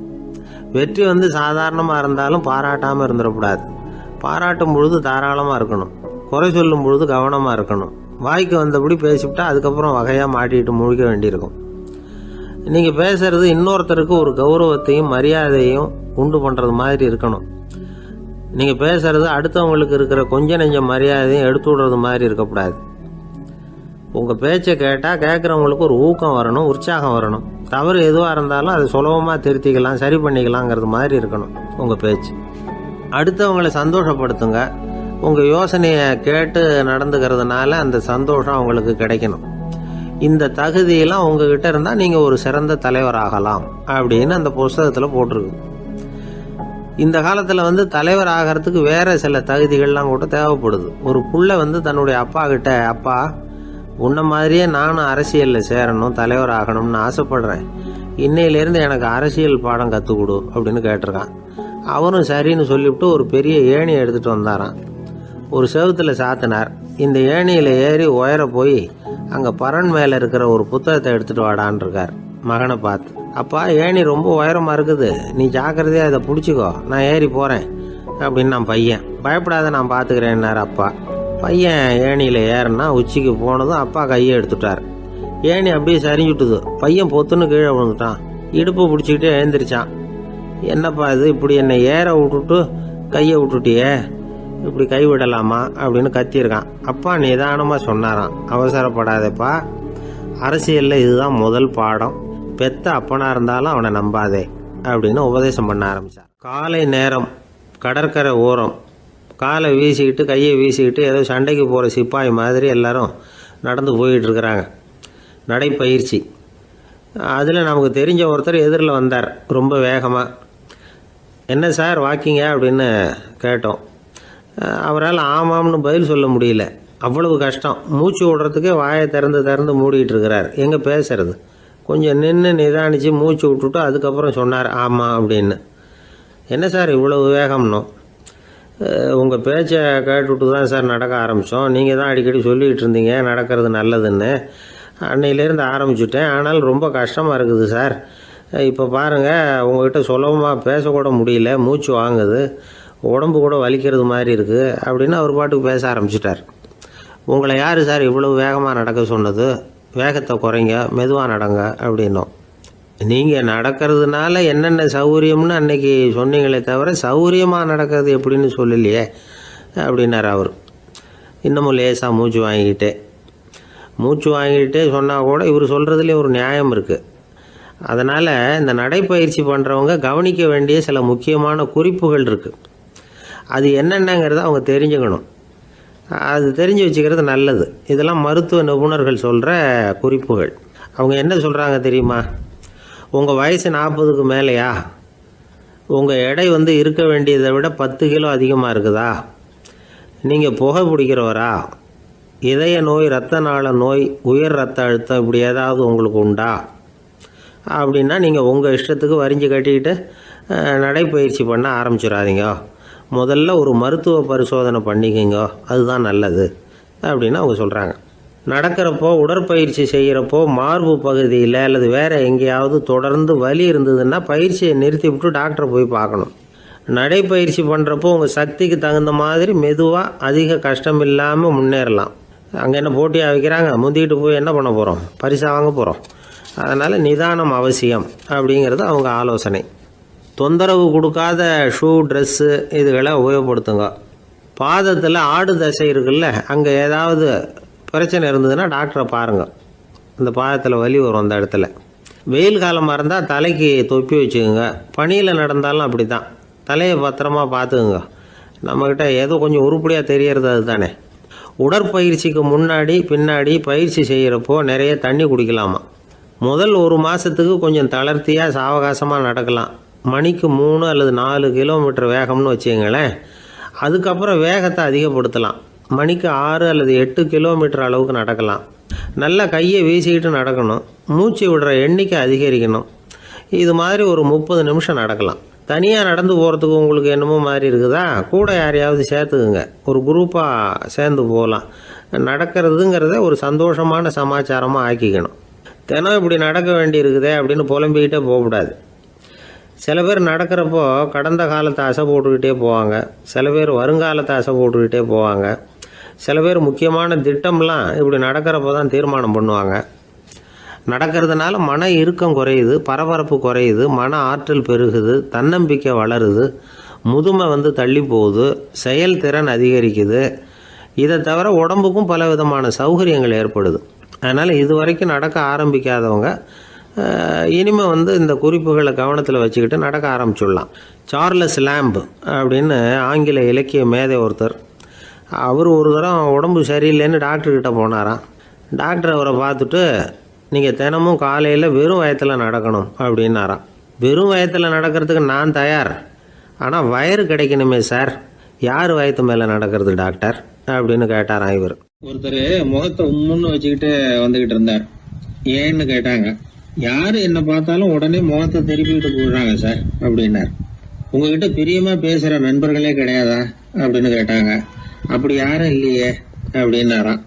வெற்றி சாதாரணமாக இருந்தாலும் பாராட்டாமல் இருந்துடக்கூடாது. பாராட்டும் பொழுது தாராளமாக இருக்கணும். குறை சொல்லும் பொழுது கவனமாக இருக்கணும். வாய்க்கு வந்தபடி பேசிவிட்டா அதுக்கப்புறம் வகையாக மாட்டிக்கிட்டு முழிக்க வேண்டியிருக்கும். நீங்கள் பேசுறது இன்னொருத்தருக்கு ஒரு கௌரவத்தையும் மரியாதையும் உண்டு பண்ணுறது மாதிரி இருக்கணும். நீங்கள் பேசுறது அடுத்தவங்களுக்கு இருக்கிற கொஞ்ச நெஞ்ச மரியாதையும் எடுத்து விடுறது மாதிரி இருக்கக்கூடாது. உங்கள் பேச்சை கேட்டால் கேட்குறவங்களுக்கு ஒரு ஊக்கம் வரணும், உற்சாகம் வரணும். தவறு எதுவாக இருந்தாலும் அதை சுலபமாக திருத்திக்கலாம், சரி பண்ணிக்கலாங்கிறது மாதிரி இருக்கணும் உங்கள் பேச்சு. அடுத்தவங்களை சந்தோஷப்படுத்துங்க. உங்கள் யோசனையை கேட்டு நடந்துக்கிறதுனால அந்த சந்தோஷம் அவங்களுக்கு கிடைக்கணும். இந்த தகுதியெல்லாம் உங்ககிட்ட இருந்தால் நீங்கள் ஒரு சிறந்த தலைவராகலாம் அப்படின்னு அந்த புஸ்தகத்தில் போட்டிருக்கு. இந்த காலத்தில் தலைவர் ஆகிறதுக்கு வேறு சில தகுதிகள்லாம் கூட தேவைப்படுது. ஒரு புள்ள தன்னுடைய அப்பா கிட்ட, அப்பா உன்ன மாதிரியே நானும் அரசியலில் சேரணும், தலைவர் ஆகணும்னு ஆசைப்படுறேன், இன்னையிலேருந்து எனக்கு அரசியல் பாடம் கற்றுக் கொடு அப்படின்னு கேட்டிருக்கான். அவரும் சரின்னு சொல்லிவிட்டு ஒரு பெரிய ஏணியை எடுத்துகிட்டு வந்தாரான். ஒரு செவுத்தில் சாத்தினார். இந்த ஏணியில் ஏறி உயர போய் அங்கே பரன் மேலே இருக்கிற ஒரு புத்தகத்தை எடுத்துகிட்டு வாடான் இருக்கார். மகனை பார்த்து, அப்பா ஏணி ரொம்ப உயரமாக இருக்குது, நீ ஜாக்கிரதையாக இதை பிடிச்சிக்கோ, நான் ஏறி போகிறேன் அப்படின்னு நான் பையன். பயப்படாத, நான் பார்த்துக்கிறேன்னார் அப்பா. பையன் ஏணியில் ஏறினா உச்சிக்கு போனதும் அப்பா கையை எடுத்துட்டார். ஏணி அப்படியே சரிஞ்சுட்டுது. பையன் பொத்துன்னு கீழே விழுந்துட்டான். இடுப்பு பிடிச்சிக்கிட்டே எழுந்திரிச்சான். என்னப்பா இது, இப்படி என்னை ஏற விட்டுட்டு கையை விட்டுட்டியே, இப்படி கை விடலாமா அப்படின்னு கத்தியிருக்கான். அப்பா நிதானமாக சொன்னாராம், அவசரப்படாதேப்பா, அரசியலில் இதுதான் முதல் பாடம், பெத்த அப்பனாக இருந்தாலும் அவனை நம்பாதே அப்படின்னு உபதேசம் பண்ண ஆரம்பித்தார். காலை நேரம், கடற்கரை ஓரம், காலை வீசிக்கிட்டு கையை வீசிக்கிட்டு ஏதோ சண்டைக்கு போகிற சிப்பாய் மாதிரி எல்லாரும் நடந்து போயிட்டுருக்கிறாங்க. நடைப்பயிற்சி. அதில் நமக்கு தெரிஞ்ச ஒருத்தர் எதிரில் வந்தார் ரொம்ப வேகமாக. என்ன சார் வாக்கிங்க அப்படின்னு கேட்டோம். அவரால் ஆமாம்னு பதில் சொல்ல முடியல, அவ்வளவு கஷ்டம். மூச்சு விடுறதுக்கே வாயை திறந்து மூடிக்கிட்டு இருக்கிறார். எங்கே பேசுறது? கொஞ்சம் நின்று நிதானித்து மூச்சு விட்டுட்டு அதுக்கப்புறம் சொன்னார் ஆமாம் அப்படின்னு. என்ன சார் இவ்வளவு வேகம்னோ? உங்கள் பேச்சை கேட்டுவிட்டு தான் சார் நடக்க ஆரம்பித்தோம். நீங்கள் தான் அடிக்கடி சொல்லிகிட்டு இருந்தீங்க நடக்கிறது நல்லதுன்னு. அன்னையிலேருந்து ஆரம்பிச்சுட்டேன். ஆனால் ரொம்ப கஷ்டமாக இருக்குது சார். இப்போ பாருங்கள், உங்கள்கிட்ட சுலபமாக பேசக்கூட முடியல, மூச்சு வாங்குது, உடம்பு கூட வலிக்கிறது மாதிரி இருக்குது அப்படின்னு அவர் பாட்டுக்கு பேச ஆரம்பிச்சிட்டார். உங்களை யார் சார் இவ்வளவு வேகமாக நடக்க சொன்னது? வேகத்தை குறைங்க, மெதுவாக நடங்க அப்படின்னோம். நீங்கள் நடக்கிறதுனால என்னென்ன சௌகரியம்னு அன்னைக்கு சொன்னீங்களே தவிர சௌகரியமாக நடக்கிறது எப்படின்னு சொல்லலையே அப்படின்னார் அவர். இன்னமும் லேசாக மூச்சு வாங்கிக்கிட்டே சொன்னால் கூட இவர் சொல்கிறதுலே ஒரு நியாயம் இருக்குது. அதனால் இந்த நடைப்பயிற்சி பண்ணுறவங்க கவனிக்க வேண்டிய சில முக்கியமான குறிப்புகள் இருக்குது. அது என்னென்னங்கிறத அவங்க தெரிஞ்சுக்கணும். அது தெரிஞ்சு வச்சுக்கிறது நல்லது. இதெல்லாம் மருத்துவ நிபுணர்கள் சொல்கிற குறிப்புகள். அவங்க என்ன சொல்கிறாங்க தெரியுமா? உங்கள் வயசு 40க்கு மேலேயா? உங்கள் எடை இருக்க வேண்டியதை விட 10 கிலோ அதிகமாக இருக்குதா? நீங்கள் புகை பிடிக்கிறவரா? இதய நோய், இரத்த நாள நோய், உயர் இரத்த அழுத்தம் இப்படி ஏதாவது உங்களுக்கு உண்டா? அப்படின்னா நீங்கள் உங்கள் இஷ்டத்துக்கு வரிஞ்சு கட்டிக்கிட்டு நடைப்பயிற்சி பண்ண ஆரம்பிச்சிடாதீங்க. முதல்ல ஒரு மருத்துவ பரிசோதனை பண்ணிக்கோங்க, அதுதான் நல்லது அப்படின்னு அவங்க சொல்கிறாங்க. நடக்கிறப்போ, உடற்பயிற்சி செய்கிறப்போ மார்பு பகுதியில் அல்லது வேறு எங்கேயாவது தொடர்ந்து வலி இருந்ததுன்னா பயிற்சியை நிறுத்தி விட்டு டாக்டரை போய் பார்க்கணும். நடைப்பயிற்சி பண்ணுறப்போ உங்கள் சக்திக்கு தகுந்த மாதிரி மெதுவாக அதிக கஷ்டம் இல்லாமல் முன்னேறலாம். அங்கே என்ன போட்டியாக வைக்கிறாங்க, முந்திக்கிட்டு போய் என்ன பண்ண போகிறோம், பரிசாக வாங்க போகிறோம். அதனால் நிதானம் அவசியம் அப்படிங்கிறது அவங்க ஆலோசனை. தொந்தரவு கொடுக்காத ஷூ, ட்ரெஸ்ஸு இதுகளை உபயோகப்படுத்துங்க. பாதத்தில் ஆடு தசை இருக்குல்ல, அங்கே ஏதாவது பிரச்சனை இருந்ததுன்னா டாக்டரை பாருங்கள். அந்த பாதத்தில் வலி வரும் அந்த இடத்துல. வெயில் காலமாக இருந்தால் தலைக்கு தொப்பி வச்சுக்கோங்க. பனியில் நடந்தாலும் அப்படி தான், தலையை பத்திரமா பார்த்துக்குங்க. நம்மக்கிட்ட ஏதோ கொஞ்சம் உருப்படியாக தெரியறது அது தானே. உடற்பயிற்சிக்கு முன்னாடி பின்னாடி பயிற்சி செய்கிறப்போ நிறைய தண்ணி குடிக்கலாமா. முதல் 1 மாதத்துக்கு கொஞ்சம் தளர்த்தியாக சாவகாசமாக நடக்கலாம். மணிக்கு 3 அல்லது 4 கிலோமீட்டர் வேகம்னு வச்சுங்களேன். அதுக்கப்புறம் வேகத்தை அதிகப்படுத்தலாம். மணிக்கு 6 அல்லது 8 கிலோமீட்டர் அளவுக்கு நடக்கலாம். நல்லா கையை வீசிக்கிட்டு நடக்கணும். மூச்சு விடுற எண்ணிக்கை அதிகரிக்கணும். இது மாதிரி ஒரு 30 நிமிஷம் நடக்கலாம். தனியாக நடந்து போகிறதுக்கு உங்களுக்கு என்னமோ மாதிரி இருக்குதா, கூட யாரையாவது சேர்த்துக்குங்க. ஒரு குரூப்பாக சேர்ந்து போகலாம். நடக்கிறதுங்கிறத ஒரு சந்தோஷமான சமாச்சாரமாக ஆக்கிக்கணும். தினம் இப்படி நடக்க வேண்டி இருக்குதே அப்படின்னு புலம்பிக்கிட்டே போகக்கூடாது. சில பேர் நடக்கிறப்போ கடந்த காலத்தை அசை போட்டுக்கிட்டே போவாங்க. சில பேர் வருங்காலத்தை அசை போட்டுக்கிட்டே போவாங்க. சில பேர் முக்கியமான திட்டம்லாம் இப்படி நடக்கிறப்போ தான் தீர்மானம் பண்ணுவாங்க. நடக்கிறதுனால மன இறுக்கம் குறையுது, பரபரப்பு குறையுது, மன ஆற்றல் பெருகுது, தன்னம்பிக்கை வளருது, முதுமை தள்ளி போகுது, செயல்திறன் அதிகரிக்குது. இதை தவிர உடம்புக்கும் பல விதமான சௌகரியங்கள் ஏற்படுது. அதனால் இது வரைக்கும் நடக்க ஆரம்பிக்காதவங்க இனிமேல் இந்த குறிப்புகளை கவனத்தில் வச்சுக்கிட்டு நடக்க ஆரம்பிச்சுடலாம். சார்லஸ் லேம்ப் அப்படின்னு ஆங்கில இலக்கிய மேதை ஒருத்தர், அவர் ஒரு தரம் உடம்பு சரியில்லைன்னு டாக்டர்கிட்ட போனாராம். டாக்டர் அவரை பார்த்துட்டு, நீங்கள் தினமும் காலையில் வெறும் வயத்தில் நடக்கணும் அப்படின்னாராம். வெறும் வயத்தில் நடக்கிறதுக்கு நான் தயார், ஆனால் வயிறு கிடைக்கணுமே சார். யார் வயத்து மேலே நடக்கிறது டாக்டர் அப்படின்னு கேட்டாராம் இவர். ஒருத்தர் முகத்தை உம்முன்னு வச்சுக்கிட்டு வந்துக்கிட்டு இருந்தார். ஏன்னு கேட்டாங்க. யார் என்ன பார்த்தாலும் உடனே முகத்தை திருப்பிக்கிட்டு போடுறாங்க சார் அப்படின்னார். உங்ககிட்ட பிரியமாக பேசுகிற நண்பர்களே கிடையாதா அப்படின்னு கேட்டாங்க. அப்படி யாரும் இல்லையே அப்படின்னாராம்.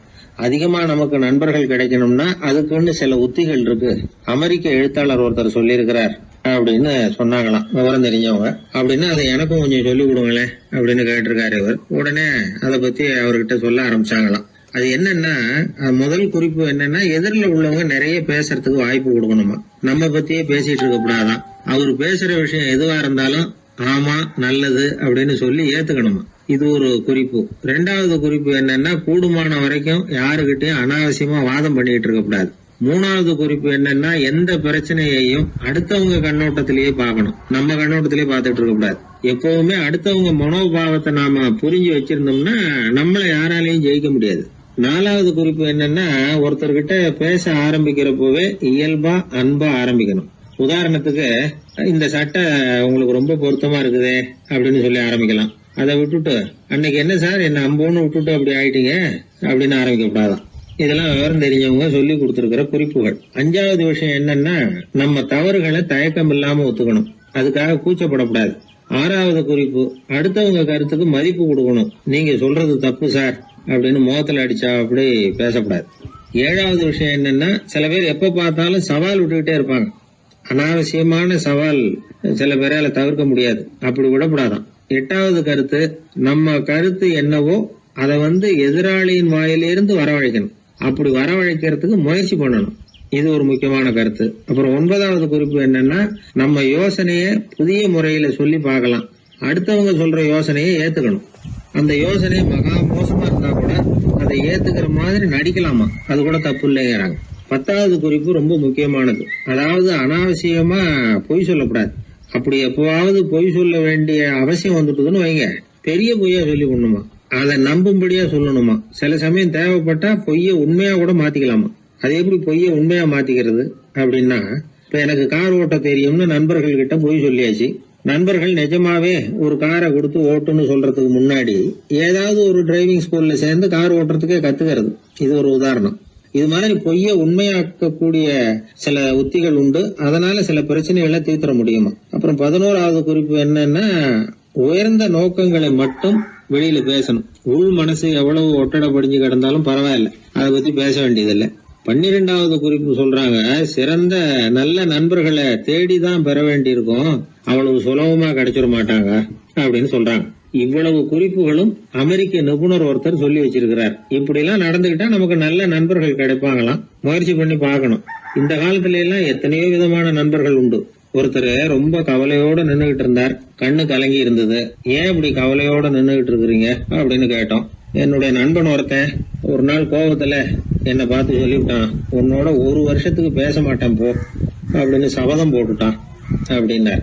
அதிகமாக நமக்கு நண்பர்கள் கிடைக்கணும்னா அதுக்குன்னு சில உத்திகள் இருக்கு, அமெரிக்க எழுத்தாளர் ஒருத்தர் சொல்லியிருக்கிறார் அப்படின்னு சொன்னாங்களாம் விவரம் தெரிஞ்சவங்க. அப்படின்னு அதை எனக்கும் கொஞ்சம் சொல்லி கொடுங்களேன் அப்படின்னு கேட்டிருக்காரு இவர். உடனே அதை பத்தி அவர்கிட்ட சொல்ல ஆரம்பிச்சாங்களாம். அது என்னன்னா, முதல் குறிப்பு என்னன்னா, எதிரில் உள்ளவங்க நிறைய பேசுறதுக்கு வாய்ப்பு கொடுக்கணுமா. நம்ம பத்தியே பேசிட்டு இருக்க கூடாதான். அவர் பேசுற விஷயம் எதுவா இருந்தாலும் ஆமா நல்லது அப்படின்னு சொல்லி ஏத்துக்கணுமா. இது ஒரு குறிப்பு. 2வது குறிப்பு என்னன்னா, கூடுமான வரைக்கும் யாருகிட்டையும் அனாவசியமா வாதம் பண்ணிட்டு இருக்க கூடாது. 3வது குறிப்பு என்னன்னா, எந்த பிரச்சனையையும் அடுத்தவங்க கண்ணோட்டத்திலேயே பார்க்கணும், நம்ம கண்ணோட்டத்திலேயே பார்த்துட்டு இருக்க கூடாது. எப்பவுமே அடுத்தவங்க மனோபாவத்தை நாம புரிஞ்சு வச்சிருந்தோம்னா நம்மள யாராலையும் ஜெயிக்க முடியாது. 4வது குறிப்பு என்னன்னா, ஒருத்தர்கிட்ட பேச ஆரம்பிக்கிறப்பவே இயல்பா அன்பா ஆரம்பிக்கணும். உதாரணத்துக்கு, இந்த சட்டை உங்களுக்கு ரொம்ப பொருத்தமா இருக்குதே அப்படின்னு சொல்லி ஆரம்பிக்கலாம். அதை விட்டுட்டு, அன்னைக்கு என்ன சார் என்ன அம்போன்னு விட்டுட்டு அப்படி ஆயிட்டீங்க அப்படின்னு ஆரம்பிக்க கூடாதான். இதெல்லாம் விவரம் தெரிஞ்சவங்க சொல்லி கொடுத்துருக்கிற குறிப்புகள். 5வது விஷயம் என்னன்னா, நம்ம தவறுகளை தயக்கம் இல்லாம ஒத்துக்கணும், அதுக்காக கூச்சப்படக்கூடாது. 6வது குறிப்பு, அடுத்தவங்க கருத்துக்கு மதிப்பு கொடுக்கணும். நீங்க சொல்றது தப்பு சார் அப்படின்னு முகத்துல அடிச்சா அப்படி பேசக்கூடாது. 7வது விஷயம் என்னன்னா, சில பேர் எப்ப பார்த்தாலும் சவால் விட்டுக்கிட்டே இருப்பாங்க. அனாவசியமான சவால் சில பேரால தவிர்க்க முடியாது, அப்படி விடக்கூடாதான். 8வது கருத்து, நம்ம கருத்து என்னவோ அதை எதிராளியின் வாயிலிருந்து வரவழைக்கணும். அப்படி வரவழைக்கிறதுக்கு முயற்சி பண்ணணும். இது ஒரு முக்கியமான கருத்து. அப்புறம் 9வது குறிப்பு என்னன்னா, நம்ம யோசனைய புதிய முறையில சொல்லி பார்க்கலாம். அடுத்தவங்க சொல்ற யோசனையை ஏத்துக்கணும். அந்த யோசனை மகா மோசமா இருந்தா கூட அதை ஏத்துக்கிற மாதிரி நடிக்கலாமா, அது கூட தப்பு இல்லைங்கிறாங்க. 10வது குறிப்பு ரொம்ப முக்கியமானது. அதாவது அனாவசியமா பொய் சொல்லக்கூடாது. அப்படி எப்பவாவது பொய் சொல்ல வேண்டிய அவசியம் வந்துட்டுதுன்னு வைங்க, பெரிய பொய்யா சொல்லி பண்ணுமா, அதை நம்பும்படியா சொல்லணுமா. சில சமயம் தேவைப்பட்டா பொய்ய உண்மையா கூட மாத்திக்கலாமா. அது எப்படி பொய்ய உண்மையா மாத்திக்கிறது அப்படின்னா, இப்ப எனக்கு கார் ஓட்ட தெரியும்னு நண்பர்கள் கிட்ட பொய் சொல்லியாச்சு. நண்பர்கள் நிஜமாவே ஒரு காரை கொடுத்து ஓட்டுன்னு சொல்றதுக்கு முன்னாடி ஏதாவது ஒரு டிரைவிங் ஸ்கூல்ல சேர்ந்து கார் ஓட்டுறதுக்கே கத்துக்கிறது. இது ஒரு உதாரணம். இது மாதிரி பொய்ய உண்மையாக்கக்கூடிய சில உத்திகள் உண்டு. அதனால சில பிரச்சனைகளை தீர்த்திட முடியுமா. அப்புறம் 11வது குறிப்பு என்னன்னா, உயர்ந்த நோக்கங்களை மட்டும் வெளியில பேசணும். உள் மனசு எவ்வளவு ஒட்டடை படிஞ்சு கிடந்தாலும் பரவாயில்ல, அதை பத்தி பேச வேண்டியதில்லை. 12வது குறிப்பு சொல்றாங்க, சிறந்த நல்ல நண்பர்களை தேடிதான் பெற வேண்டியிருக்கும், அவ்வளவு சுலபமா கிடைச்சிட மாட்டாங்க அப்படின்னு சொல்றாங்க. இவ்வளவு குறிப்புகளும் அமெரிக்க நிபுணர் ஒருத்தர் சொல்லி வச்சிருக்கிறார். இப்படி எல்லாம் நடந்துகிட்டா நமக்கு நல்ல நண்பர்கள் கிடைப்பாங்களாம். முயற்சி பண்ணி பார்க்கணும். இந்த காலத்துல எல்லாம் எத்தனையோ விதமான நண்பர்கள் உண்டு. ஒருத்தர் ரொம்ப கவலையோட நின்றுகிட்டு இருந்தார். கண்ணு கலங்கி இருந்தது. ஏன் இப்படி கவலையோட நின்றுகிட்டு இருக்கிறீங்க அப்படின்னு கேட்டோம். என்னுடைய நண்பன் ஒருத்தன் ஒரு நாள் கோபத்துல என்னை பார்த்து சொல்லிவிட்டான், உன்னோட ஒரு வருஷத்துக்கு பேச மாட்டேன் போ அப்படின்னு சபதம் போட்டுட்டான் அப்படின்னார்.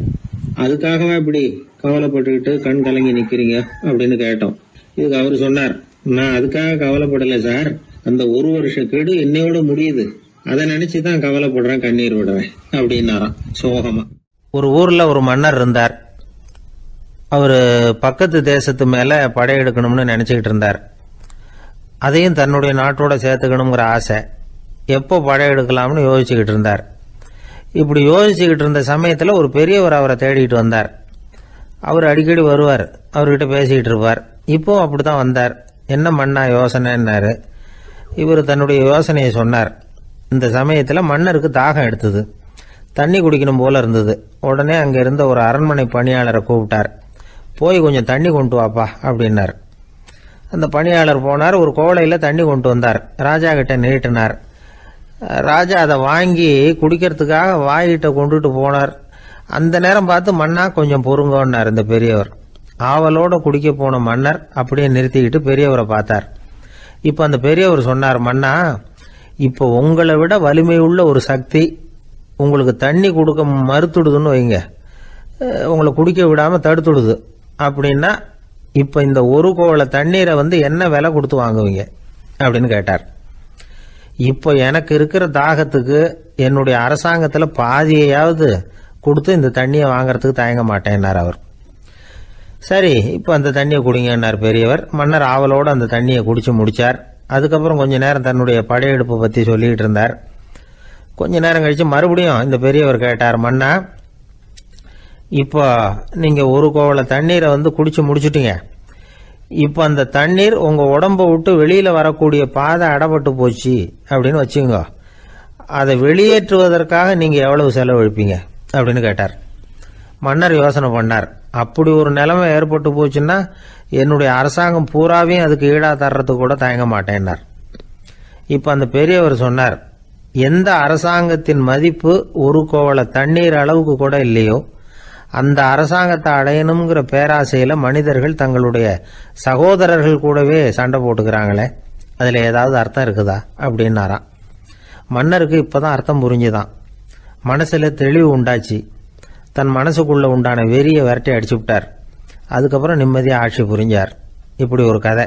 அதுக்காகவா இப்படி கவலைப்பட்டுக்கிட்டு கண் கலங்கி நிக்கிறீங்க அப்படின்னு கேட்டோம். இதுக்கு அவரு சொன்னார், நான் அதுக்காக கவலைப்படல சார், அந்த ஒரு வருஷ கெடு என்னையோட முடியுது, அதை நினைச்சுதான் கவலைப்படுறேன், கண்ணீர் விடுறேன் அப்படின்னாராம் சோகமா. ஒரு ஊர்ல ஒரு மன்னர் இருந்தார். அவரு பக்கத்து தேசத்து மேல படையெடுக்கணும்னு நினைச்சுக்கிட்டு இருந்தார். அதையும் தன்னுடைய நாட்டோட சேர்த்துக்கணுங்கிற ஆசை. எப்போ படையெடுக்கலாம்னு யோசிச்சுக்கிட்டு இருந்தார். இப்படி யோசிச்சுக்கிட்டு இருந்த சமயத்துல ஒரு பெரியவர் அவரை தேடிட்டு வந்தார். அவர் அடிக்கடி வருவார், அவர்கிட்ட பேசிக்கிட்டு இருப்பார். இப்போ அப்படித்தான் வந்தார். என்ன மன்னா யோசனைன்னாரு. இவர் தன்னுடைய யோசனையை சொன்னார். இந்த சமயத்துல மன்னருக்கு தாகம் எடுத்தது, தண்ணி குடிக்கணும் போல இருந்தது. உடனே அங்க இருந்த ஒரு அரண்மனை பணியாளரை கூப்பிட்டார். போய் கொஞ்சம் தண்ணி கொண்டு வாப்பா அப்படின்னார். அந்த பணியாளர் போனார். ஒரு கோலையில தண்ணி கொண்டு வந்தார். ராஜா கிட்ட நீட்டினார். ராஜா அதை வாங்கி குடிக்கிறதுக்காக வாய்கிட்ட கொண்டுட்டு போனார். அந்த நேரம் பார்த்து, மன்னா கொஞ்சம் பொறுங்கன்னார் இந்த பெரியவர். ஆவலோட குடிக்க போன மன்னர் அப்படியே நிறுத்திக்கிட்டு பெரியவரை பார்த்தார். இப்ப அந்த பெரியவர் சொன்னார், மன்னா, இப்போ உங்களை விட வலிமை உள்ள ஒரு சக்தி உங்களுக்கு தண்ணி கொடுக்க மறுத்துடுதுன்னு வைங்க, உங்களை குடிக்க விடாம தடுத்துடுது அப்படின்னா, இப்ப இந்த ஒரு கோவள தண்ணீரை என்ன விலை கொடுத்து வாங்குவீங்க அப்படின்னு கேட்டார். இப்போ எனக்கு இருக்கிற தாகத்துக்கு என்னுடைய அரசாங்கத்துல பாதியையாவது கொடுத்து இந்த தண்ணியை வாங்கறதுக்கு தயங்க மாட்டேன்னார் அவர். சரி, இப்போ அந்த தண்ணியை குடிங்கன்னார் பெரியவர். மன்னர் ஆவலோட அந்த தண்ணியை குடிச்சு முடிச்சார். அதுக்கப்புறம் கொஞ்ச நேரம் தன்னுடைய படையெடுப்பை பத்தி சொல்லிட்டு இருந்தார். கொஞ்ச நேரம் கழிச்சு மறுபடியும் இந்த பெரியவர் கேட்டார், மன்னா, இப்போ நீங்க ஒரு கோவள தண்ணீரை குடிச்சு முடிச்சுட்டீங்க. இப்போ அந்த தண்ணீர் உங்க உடம்ப விட்டு வெளியில வரக்கூடிய பாதை அடப்பட்டு போச்சு அப்படின்னு வச்சுங்க, அதை வெளியேற்றுவதற்காக நீங்க எவ்வளவு செலவழிப்பீங்க அப்படின்னு கேட்டார். மன்னர் யோசனை பண்ணார். அப்படி ஒரு நிலைமை ஏற்பட்டு போச்சுன்னா என்னுடைய அரசாங்கம் பூராவையும் அதுக்கு ஈடா தர்றதுக்கு கூட தயங்க மாட்டேன்னார். இப்ப அந்த பெரியவர் சொன்னார், எந்த அரசாங்கத்தின் மதிப்பு ஒரு கோவள தண்ணீர் அளவுக்கு கூட இல்லையோ அந்த அரசாங்கத்தை அடையணுங்கிற பேராசையில மனிதர்கள் தங்களுடைய சகோதரர்கள் கூடவே சண்டை போட்டுக்கிறாங்களே, அதுல ஏதாவது அர்த்தம் இருக்குதா அப்படின்னாராம். மன்னருக்கு இப்பதான் அர்த்தம் புரிஞ்சுதான். மனசுல தெளிவு உண்டாச்சு. தன் மனசுக்குள்ள உண்டான வெறியை விரட்டி அடிச்சு விட்டார். அதுக்கப்புறம் நிம்மதியா ஆட்சி புரிஞ்சார். இப்படி ஒரு கதை.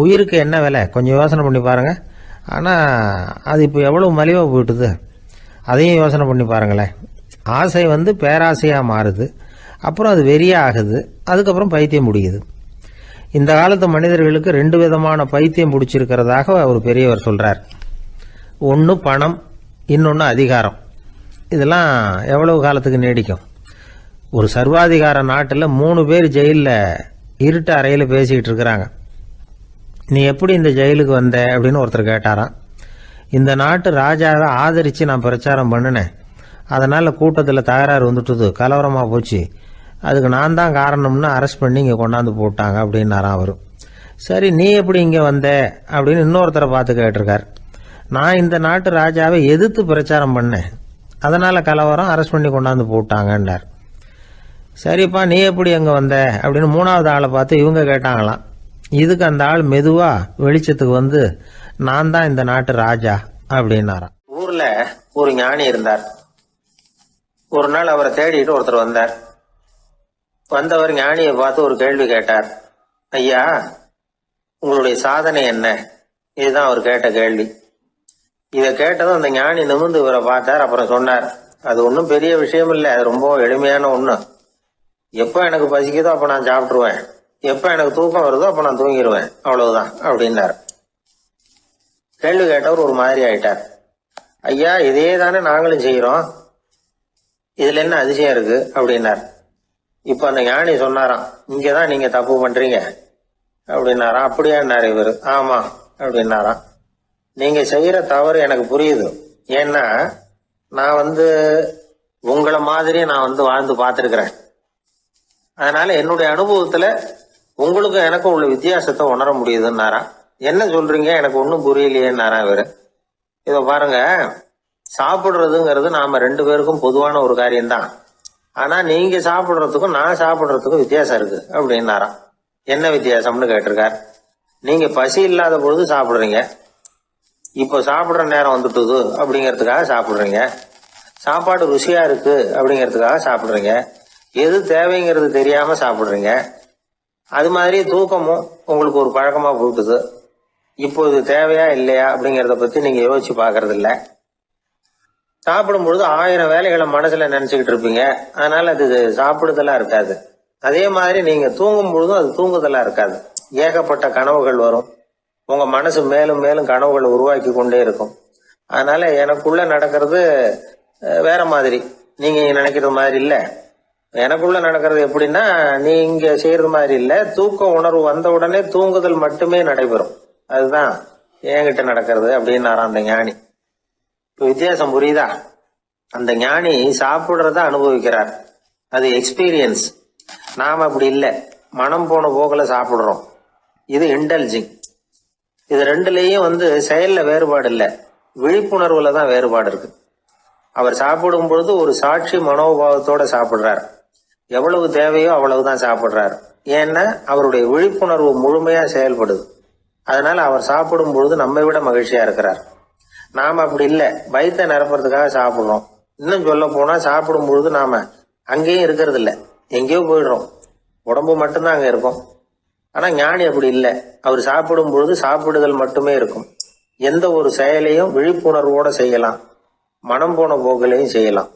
உயிருக்கு என்ன விலை கொஞ்சம் யோசனை பண்ணி பாருங்க. ஆனா அது இப்போ எவ்வளவு மலிவா போயிட்டுது, அதையும் யோசனை பண்ணி பாருங்களேன். ஆசை பேராசையா மாறுது, அப்புறம் அது வெறியா ஆகுது, அதுக்கப்புறம் பைத்தியம் முடியுது. இந்த காலத்து மனிதர்களுக்கு 2 விதமான பைத்தியம் பிடிச்சிருக்கிறதாக ஒரு பெரியவர் சொல்றார். ஒன்னு பணம், இன்னொன்னு அதிகாரம். இதெல்லாம் எவ்வளவு காலத்துக்கு நீடிக்கும்? ஒரு சர்வாதிகார நாட்டில் 3 பேர் ஜெயிலில் இருட்டு அறையில் பேசிக்கிட்டு இருக்கிறாங்க. நீ எப்படி இந்த ஜெயிலுக்கு வந்த அப்படின்னு ஒருத்தர் கேட்டாராம். இந்த நாட்டு ராஜாவை ஆதரிச்சு நான் பிரச்சாரம் பண்ணினேன், அதனால கூட்டத்தில் தகராறு வந்துட்டுது, கலவரமா போச்சு, அதுக்கு நான் தான் காரணம்னு அரெஸ்ட் பண்ணி இங்கே கொண்டாந்து போட்டாங்க அப்படின்னாராம் அவரு. சரி, நீ எப்படி இங்கே வந்த அப்படின்னு இன்னொருத்தரை பார்த்து கேட்டிருக்கார். நான் இந்த நாட்டு ராஜாவை எதிர்த்து பிரச்சாரம் பண்ணேன், அதனால கலவரம், அரெஸ்ட் பண்ணி கொண்டாந்து போட்டாங்கன்னார். சரிப்பா, நீ எப்படி அங்க வந்த அப்படின்னு 3வது ஆளை பார்த்து இவங்க கேட்டாங்களாம். இதுக்கு அந்த ஆள் மெதுவா வெளிச்சத்துக்கு நான் தான் இந்த நாட்டு ராஜா அப்படின்னாராம். ஊர்ல ஒரு ஞானி இருந்தார். ஒரு நாள் அவரை தேடிட்டு ஒருத்தர் வந்தார். வந்தவர் ஞானியை பார்த்து ஒரு கேள்வி கேட்டார். ஐயா, உங்களுடைய சாதனை என்ன? இதுதான் அவர் கேட்ட கேள்வி. இதை கேட்டதும் அந்த ஞானி நிமிர்ந்து இவரை பார்த்தார். அப்புறம் சொன்னார், அது ஒன்றும் பெரிய விஷயம் இல்லை, அது ரொம்ப எளிமையான ஒண்ணு. எப்ப எனக்கு பசிக்குதோ அப்ப நான் சாப்பிட்டுருவேன், எப்ப எனக்கு தூக்கம் வருதோ அப்ப நான் தூங்கிடுவேன், அவ்வளவுதான் அப்படின்னார். கேள்வி கேட்டவர் ஒரு மாதிரி ஆயிட்டார். ஐயா, இதே தானே நாங்களும் செய்யறோம், இதுல என்ன அதிசயம் இருக்கு அப்படின்னார். இப்ப அந்த ஞானி சொன்னாராம், இங்கதான் நீங்க தப்பு பண்றீங்க அப்படின்னாராம். அப்படியான்னாரு இவரு. ஆமா அப்படின்னாராம். நீங்க செய்யற தவறு எனக்கு புரியுது. ஏன்னா நான் உங்களை மாதிரி நான் வாழ்ந்து பார்த்திருக்கிறேன். அதனால என்னுடைய அனுபவத்துல உங்களுக்கும் எனக்கும் உள்ள வித்தியாசத்தை உணர முடியுதுன்னாரா. என்ன சொல்றீங்க, எனக்கு ஒன்றும் புரியலையேன்னாரா இவரு. இத பாருங்க, சாப்பிடுறதுங்கிறது நாம ரெண்டு பேருக்கும் பொதுவான ஒரு காரியம்தான். ஆனா நீங்க சாப்பிடுறதுக்கும் நான் சாப்பிடுறதுக்கும் வித்தியாசம் இருக்கு அப்படின்னாராம். என்ன வித்தியாசம்னு கேட்டிருக்கார். நீங்க பசி இல்லாத பொழுது சாப்பிடுறீங்க, இப்போ சாப்பிடுற நேரம் வந்துட்டுது அப்படிங்கிறதுக்காக சாப்பிடுறீங்க. சாப்பாடு ருசியா இருக்கு அப்படிங்கிறதுக்காக சாப்பிடுறீங்க. எது தேவைங்கிறது தெரியாம சாப்பிடுறீங்க. அது மாதிரி தூக்கமும் உங்களுக்கு ஒரு பழக்கமா போட்டுது. இப்போ இது தேவையா இல்லையா அப்படிங்கிறத பத்தி நீங்க யோசிச்சு பாக்குறது இல்ல. சாப்பிடும் பொழுது 1000 வேலைகளை மனசுல நினைச்சுக்கிட்டு இருப்பீங்க. அதனால அது சாப்பிடுதலா இருக்காது. அதே மாதிரி நீங்க தூங்கும் பொழுதும் அது தூங்குதலா இருக்காது. ஏகப்பட்ட கனவுகள் வரும். உங்க மனசு மேலும் மேலும் கனவுகளை உருவாக்கி கொண்டே இருக்கும். அதனால எனக்குள்ள நடக்கிறது வேற மாதிரி, நீங்க நினைக்கிறது மாதிரி இல்ல. எனக்குள்ள நடக்கிறது எப்படின்னா, நீங்க செய்யறது மாதிரி இல்ல. தூக்க உணர்வு வந்த உடனே தூங்குதல் மட்டுமே நடைபெறும். அதுதான் என்கிட்ட நடக்கிறது அப்படின்னு அந்த ஞானி. வித்தியாசம் புரியுதா? அந்த ஞானி சாப்பிடுறத அனுபவிக்கிறார், அது எக்ஸ்பீரியன்ஸ். நாம அப்படி இல்லை, மனம் போன போகல சாப்பிடுறோம். இது இன்டெலிஜிங். இது ரெண்டுலயும் செயல்ல வேறுபாடு இல்லை, விழிப்புணர்வுல தான் வேறுபாடு இருக்கு. அவர் சாப்பிடும் பொழுது ஒரு சாட்சி மனோபாவத்தோட சாப்பிடுறார். எவ்வளவு தேவையோ அவ்வளவுதான் சாப்பிடுறார். ஏன்னா அவருடைய விழிப்புணர்வு முழுமையா செயல்படுது. அதனால அவர் சாப்பிடும் பொழுது நம்மை விட மகிழ்ச்சியா இருக்கிறார். நாம அப்படி இல்லை, வயிற்றை நிரப்புறதுக்காக சாப்பிடுறோம். இன்னும் சொல்ல போனா சாப்பிடும் பொழுது நாம அங்கேயும் இருக்கிறது இல்லை, எங்கேயோ போயிடுறோம். உடம்பு மட்டும்தான் அங்க இருக்கும். ஆனா ஞானி அப்படி இல்லை. அவர் சாப்பிடும் பொழுது சாப்பிடுதல் மட்டுமே இருக்கும். எந்த ஒரு செயலையும் விழிப்புணர்வோட செய்யலாம், மனம் போன போக்கிலையும் செய்யலாம்.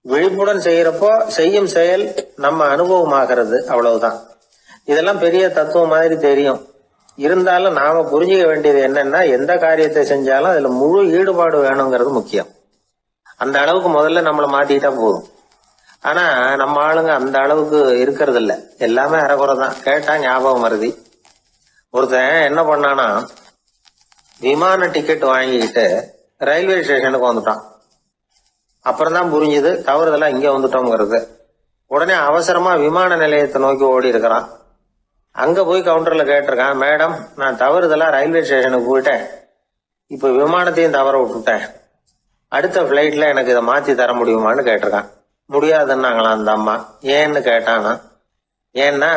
விழிப்புடன் செய்யறப்போ செய்யும் செயல் நம்ம அனுபவமாகிறது, அவ்வளவுதான். இதெல்லாம் பெரிய தத்துவம் மாதிரி தெரியும். இருந்தாலும் நாம புரிஞ்சுக்க வேண்டியது என்னன்னா, எந்த காரியத்தை செஞ்சாலும் அதுல முழு ஈடுபாடு வேணுங்கிறது முக்கியம். அந்த அளவுக்கு முதல்ல நம்மளை மாத்திக்கிட்டா போதும். ஆனா நம்ம ஆளுங்க அந்த அளவுக்கு இருக்கிறது இல்ல, எல்லாமே அரைக்குறை தான். கேட்டா ஞாபகம் மருதி. ஒருத்தன் என்ன பண்ணானா, விமான டிக்கெட் வாங்கிக்கிட்டு ரயில்வே ஸ்டேஷனுக்கு வந்துட்டான். அப்புறம் தான் புரிஞ்சுது தவறுதெல்லாம் இங்க வந்துட்டோங்கிறது. உடனே அவசரமா விமான நிலையத்தை நோக்கி ஓடி இருக்கிறான். அங்க போய் கவுண்டர்ல கேட்டிருக்கான், மேடம் நான் தவறுதலா ரயில்வே ஸ்டேஷனுக்கு போயிட்டேன், இப்ப விமானத்தையும் தவற விட்டுட்டேன், அடுத்த பிளைட்ல எனக்கு இதை மாத்தி தர முடியுமான்னு கேட்டிருக்கான். முடியாதுன்னாங்களாம் அந்த அம்மா. ஏன்னு கேட்டானா, ஏன்னா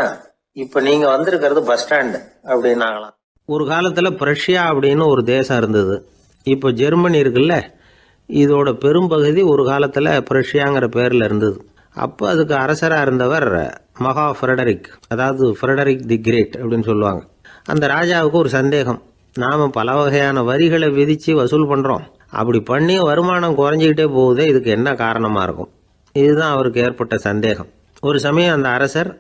இப்ப நீங்க வந்திருக்கிறது பஸ் ஸ்டாண்டு அப்படின்னாங்களாம். ஒரு காலத்துல பிரஷ்யா அப்படின்னு ஒரு தேசம் இருந்தது. இப்போ ஜெர்மனி இருக்குல்ல, இதோட பெரும்பகுதி ஒரு காலத்துல பிரஷ்யாங்கிற பேர்ல இருந்தது. அப்போ அதுக்கு அரசராக இருந்தவர் மகா ஃப்ரெடரிக், அதாவது ஃப்ரெடரிக் தி கிரேட் அப்படின்னு சொல்லுவாங்க. அந்த ராஜாவுக்கு ஒரு சந்தேகம், நாம் பல வகையான வரிகளை விதித்து வசூல் பண்ணுறோம், அப்படி பண்ணி வருமானம் குறைஞ்சிக்கிட்டே போகுதே, இதுக்கு என்ன காரணமாக இருக்கும்? இதுதான் அவருக்கு ஏற்பட்ட சந்தேகம். ஒரு சமயம் அந்த அரசர்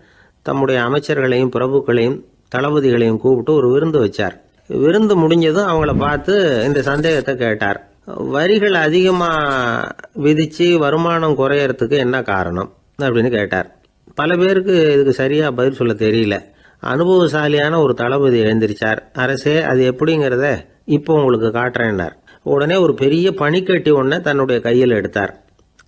தம்முடைய அமைச்சர்களையும் பிரபுக்களையும் தளபதிகளையும் கூப்பிட்டு ஒரு விருந்து வச்சார். விருந்து முடிஞ்சதும் அவங்கள பார்த்து இந்த சந்தேகத்தை கேட்டார். வரிகள் அதிகமாக விதித்து வருமானம் குறையறதுக்கு என்ன காரணம் அப்படின்னு கேட்டார். பல பேருக்கு இதுக்கு சரியாக பதில் சொல்ல தெரியல. அனுபவசாலியான ஒரு தளபதி எழுந்திருச்சார். அரசே, அது எப்படிங்கிறத இப்போ உங்களுக்கு காட்டுறேன்னார். உடனே ஒரு பெரிய பனிக்கட்டி ஒன்றை தன்னுடைய கையில் எடுத்தார்.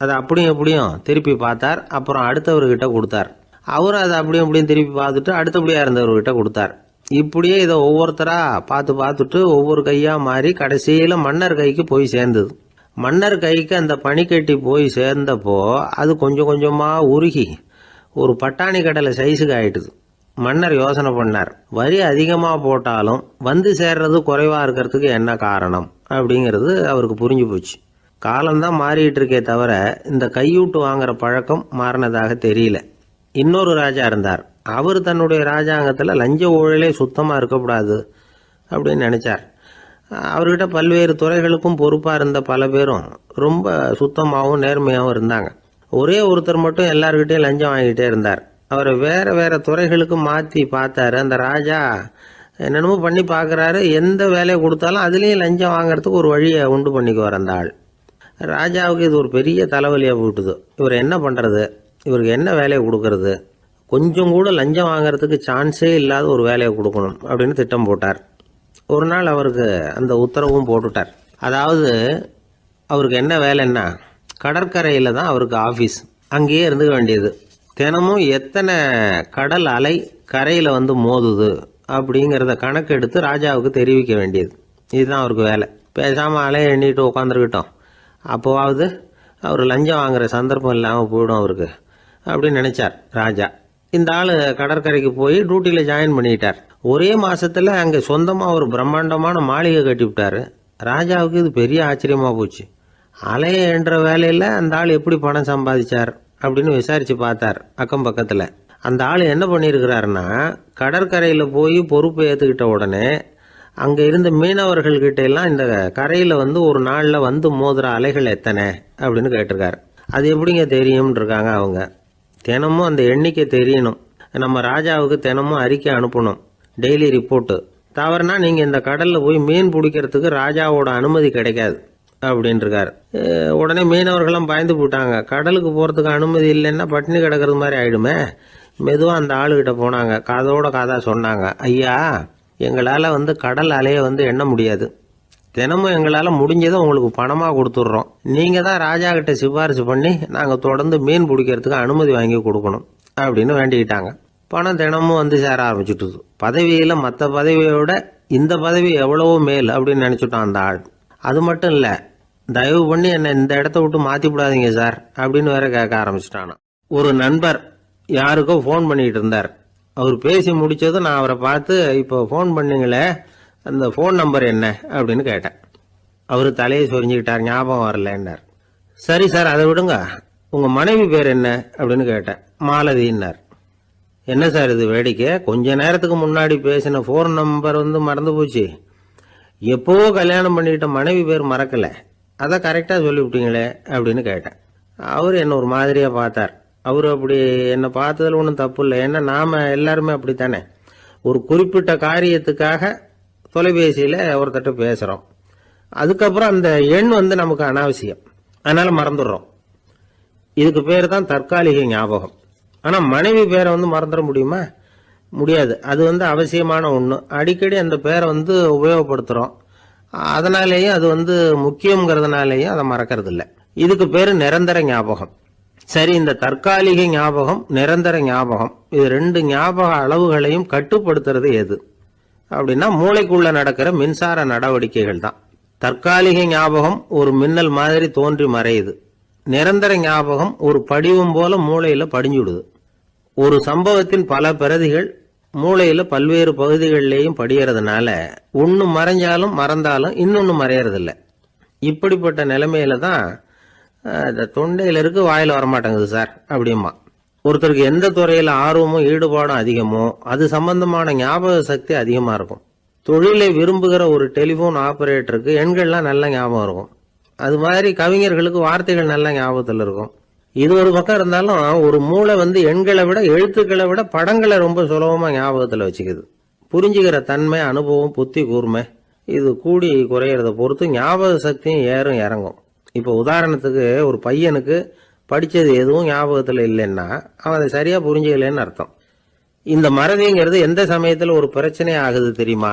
அதை அப்படியும் எப்படியும் திருப்பி பார்த்தார். அப்புறம் அடுத்தவர்கிட்ட கொடுத்தார். அவரும் அதை அப்படியும் எப்படியும் திருப்பி பார்த்துட்டு அடுத்தபடியாக இருந்தவர்கிட்ட கொடுத்தார். இப்படியே இதை ஒவ்வொருத்தராக பார்த்துட்டு ஒவ்வொரு கையாக மாறி கடைசியில் மன்னர் கைக்கு போய் சேர்ந்தது. மன்னர் கைக்கு அந்த பனிக்கட்டி போய் சேர்ந்தப்போ அது கொஞ்சம் கொஞ்சமாக உருகி ஒரு பட்டாணி கடலை சைஸுக்கு ஆயிட்டுது. மன்னர் யோசனை பண்ணார், வரி அதிகமாக போட்டாலும் வந்து சேர்றது குறைவாக இருக்கிறதுக்கு என்ன காரணம் அப்படிங்கிறது அவருக்கு புரிஞ்சு போச்சு. காலம்தான் மாறிட்டு இருக்கே தவிர இந்த கையூட்டு வாங்குற பழக்கம் மாறினதாக தெரியல. இன்னொரு ராஜா இருந்தார். அவர் தன்னுடைய ராஜாங்கத்தில் லஞ்ச ஊழலே சுத்தமாக இருக்கக்கூடாது அப்படின்னு நினைச்சார். அவர்கிட்ட பல்வேறு துறைகளுக்கும் பொறுப்பாக இருந்த பல பேரும் ரொம்ப சுத்தமாகவும் நேர்மையாகவும் இருந்தாங்க. ஒரே ஒருத்தர் மட்டும் எல்லார்கிட்டையும் லஞ்சம் வாங்கிட்டே இருந்தார். அவரை வேற வேற துறைகளுக்கு மாற்றி பார்த்தாரு. அந்த ராஜா என்னென்னமோ பண்ணி பார்க்குறாரு. எந்த வேலையை கொடுத்தாலும் அதுலேயும் லஞ்சம் வாங்கிறதுக்கு ஒரு வழியை உண்டு பண்ணிக்குவார் அந்த ஆள். ராஜாவுக்கு இது ஒரு பெரிய தலைவலியாக போட்டுது. இவர் என்ன பண்ணுறது, இவருக்கு என்ன வேலையை கொடுக்கறது, கொஞ்சம் கூட லஞ்சம் வாங்கிறதுக்கு சான்ஸே இல்லாத ஒரு வேலையை கொடுக்கணும் அப்படின்னு திட்டம் போட்டார். ஒரு நாள் அவருக்கு அந்த உத்தரவும் போட்டுட்டார். அதாவது அவருக்கு என்ன வேலைன்னா, கடற்கரையில் தான் அவருக்கு ஆஃபீஸ், அங்கேயே இருந்துக்க வேண்டியது. தினமும் எத்தனை கடல் அலை கரையில் வந்து மோதுது அப்படிங்கிறத கணக்கெடுத்து ராஜாவுக்கு தெரிவிக்க வேண்டியது. இதுதான் அவருக்கு வேலை. பேசாமல் அலையை எண்ணிட்டு உட்காந்துருக்கிட்டோம், அப்போவாவது அவர் லஞ்சம் வாங்குற சந்தர்ப்பம் இல்லாமல் போயிடும் அவருக்கு அப்படின்னு நினைச்சார் ராஜா. இந்த ஆள் கடற்கரைக்கு போய் டியூட்டியில் ஜாயின் பண்ணிட்டார். ஒரே மாசத்துல அங்கே சொந்தமாக ஒரு பிரம்மாண்டமான மாளிகை கட்டி விட்டாரு. ராஜாவுக்கு இது பெரிய ஆச்சரியமாக போச்சு. அலையை என்ற வேலையில் அந்த ஆள் எப்படி பணம் சம்பாதிச்சார் அப்படின்னு விசாரித்து பார்த்தார் அக்கம் பக்கத்தில். அந்த ஆள் என்ன பண்ணியிருக்கிறாருன்னா, கடற்கரையில் போய் பொறுப்பு ஏற்றுக்கிட்ட உடனே அங்கே இருந்த மீனவர்கள்கிட்ட எல்லாம் இந்த கரையில் வந்து ஒரு நாளில் வந்து மோதுற அலைகள் எத்தனை அப்படின்னு கேட்டிருக்காரு. அது எப்படிங்க தெரியும்னு இருக்காங்க அவங்க. தினமும் அந்த எண்ணிக்கை தெரியணும். நம்ம ராஜாவுக்கு தினமும் அறிக்கை அனுப்பணும், டெய்லி ரிப்போர்ட்டு. தவறுனா நீங்கள் இந்த கடலில் போய் மீன் பிடிக்கிறதுக்கு ராஜாவோட அனுமதி கிடைக்காது அப்படின்ட்டுருக்காரு. உடனே மீனவர்களும் பயந்து போட்டாங்க. கடலுக்கு போகிறதுக்கு அனுமதி இல்லைன்னா பட்டினி கிடக்கிறது மாதிரி ஆகிடுமே. மெதுவாக அந்த ஆளுகிட்ட போனாங்க, காதோட காதாக சொன்னாங்க, ஐயா எங்களால் வந்து கடல் அலையை வந்து எண்ண முடியாது. தினமும் எங்களால் முடிஞ்சதை உங்களுக்கு பணமாக கொடுத்துட்றோம். நீங்கள் தான் ராஜா கிட்ட சிபாரிசு பண்ணி நாங்கள் தொடர்ந்து மீன் பிடிக்கிறதுக்கு அனுமதி வாங்கி கொடுக்கணும் அப்படின்னு வேண்டிக்கிட்டாங்க. பணம் தினமும் வந்து சேர ஆரம்பிச்சுட்டுது. பதவியில் மற்ற பதவியோட இந்த பதவி எவ்வளவோ மேல் அப்படின்னு நினச்சிட்டான் அந்த ஆள். அது மட்டும் இல்லை, தயவு பண்ணி என்னை இந்த இடத்த விட்டு மாற்றி விடாதீங்க சார் அப்படின்னு வேற கேட்க ஆரம்பிச்சிட்டானா. ஒரு நண்பர் யாருக்கோ ஃபோன் பண்ணிட்டு இருந்தார். அவர் பேசி முடிச்சதும் நான் அவரை பார்த்து, இப்போ ஃபோன் பண்ணீங்களே அந்த ஃபோன் நம்பர் என்ன அப்படின்னு கேட்டேன். அவர் தலையை சொரிஞ்சுக்கிட்டார், ஞாபகம் வரலன்னார். சரி சார் அதை விடுங்க, உங்கள் மனைவி பேர் என்ன அப்படின்னு கேட்டேன். மாலதின்னார். என்ன சார் இது வேடிக்கை, கொஞ்ச நேரத்துக்கு முன்னாடி பேசின ஃபோன் நம்பர் வந்து மறந்து போச்சு. எப்போவோ கல்யாணம் பண்ணிக்கிட்ட மனைவி பேர் மறக்கலை, அதை கரெக்டாக சொல்லிவிட்டீங்களே அப்படின்னு கேட்டேன். அவர் என்ன ஒரு மாதிரியாக பார்த்தார். அவர் அப்படி என்னை பார்த்ததில் ஒன்றும் தப்பு இல்லை, ஏன்னா நாம் எல்லாருமே அப்படித்தானே. ஒரு குறிப்பிட்ட காரியத்துக்காக தொலைபேசியில் ஒருத்தட்ட பேசுகிறோம், அதுக்கப்புறம் அந்த எண் வந்து நமக்கு அனாவசியம், அதனால் மறந்துடுறோம். இதுக்கு பேர் தான் தற்காலிக ஞாபகம். ஆனால் மனைவி பேரை வந்து மறந்துட முடியுமா? முடியாது. அது வந்து அவசியமான ஒன்று. அடிக்கடி அந்த பேரை வந்து உபயோகப்படுத்துகிறோம், அதனாலேயும் அது வந்து முக்கியங்கிறதுனாலேயும் அதை மறக்கிறது இல்லை. இதுக்கு பேர் நிரந்தர ஞாபகம். சரி, இந்த தற்காலிக ஞாபகம், நிரந்தர ஞாபகம், இது ரெண்டு ஞாபக அளவுகளையும் கட்டுப்படுத்துறது எது அப்படின்னா மூளைக்குள்ள நடக்கிற மின்சார நடவடிக்கைகள் தான். தற்காலிக ஞாபகம் ஒரு மின்னல் மாதிரி தோன்றி மறையுது. நிரந்தர ஞாபகம் ஒரு படிவம் போல மூளையில படிஞ்சுடுது. ஒரு சம்பவத்தின் பல பிரதிகள் மூளையில பல்வேறு பகுதிகளிலேயும் படியறதுனால ஒன்று மறைஞ்சாலும் மறந்தாலும் இன்னொன்று மறையறதில்லை. இப்படிப்பட்ட நிலைமையில தான் தொண்டையில இருக்கு, வாயில வரமாட்டேங்குது சார் அப்படிமா. ஒருத்தருக்கு எந்த துறையில ஆர்வமும் ஈடுபாடும் அதிகமோ அது சம்பந்தமான ஞாபக சக்தி அதிகமா இருக்கும். தொழிலை விரும்புகிற ஒரு டெலிபோன் ஆபரேட்டருக்கு எண்கள்லாம் நல்ல ஞாபகம் இருக்கும். அது மாதிரி கவிஞர்களுக்கு வார்த்தைகள் நல்ல ஞாபகத்தில் இருக்கும். இது ஒரு பக்கம் இருந்தாலும் ஒரு மூளை வந்து எண்களை விட எழுத்துக்களை விட படங்களை ரொம்ப சுலபமா ஞாபகத்தில் வச்சுக்குது. புரிஞ்சுக்கிற தன்மை, அனுபவம், புத்தி கூர்மை இது கூடி குறையிறத பொறுத்து ஞாபக சக்தியும் ஏறும் இறங்கும். இப்போ உதாரணத்துக்கு ஒரு பையனுக்கு படித்தது எதுவும் ஞாபகத்தில் இல்லைன்னா அவன் அதை சரியாக புரிஞ்சுக்கலன்னு அர்த்தம். இந்த மறதிங்கிறது எந்த சமயத்தில் ஒரு பிரச்சனை ஆகுது தெரியுமா?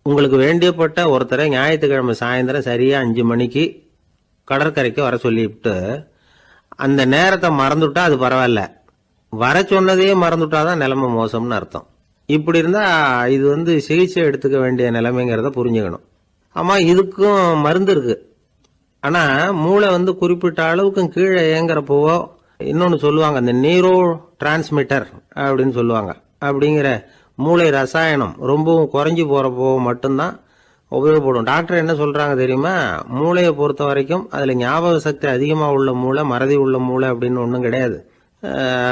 உங்களுக்கு வேண்டியப்பட்ட ஒருத்தரை ஞாயிற்றுக்கிழமை சாயந்தரம் சரியாக 5 மணிக்கு கடற்கரைக்கு வர சொல்லிவிட்டு அந்த நேரத்தை மறந்துட்டா அது பரவாயில்ல, வர சொன்னதையே மறந்துட்டாதான் நிலைமை மோசம்னு அர்த்தம். இப்படி இருந்தால் இது வந்து சிகிச்சை எடுத்துக்க வேண்டிய நிலைமைங்கிறத புரிஞ்சுக்கணும். ஆமாம், இதுக்கும் மருந்து இருக்கு. ஆனால் மூளை வந்து குறிப்பிட்ட அளவுக்கும் கீழே இயங்குறப்போவோ இன்னொன்று சொல்லுவாங்க, அந்த நியூரோ டிரான்ஸ்மிட்டர் அப்படின்னு சொல்லுவாங்க. அப்படிங்கிற மூளை ரசாயனம் ரொம்பவும் குறைஞ்சி போகிறப்போ மட்டும்தான் உபயோகப்படும். டாக்டர் என்ன சொல்கிறாங்க தெரியுமா? மூளையை பொறுத்த வரைக்கும் அதில் ஞாபக சக்தி அதிகமாக உள்ள மூளை, மறதி உள்ள மூளை அப்படின்னு ஒன்றும் கிடையாது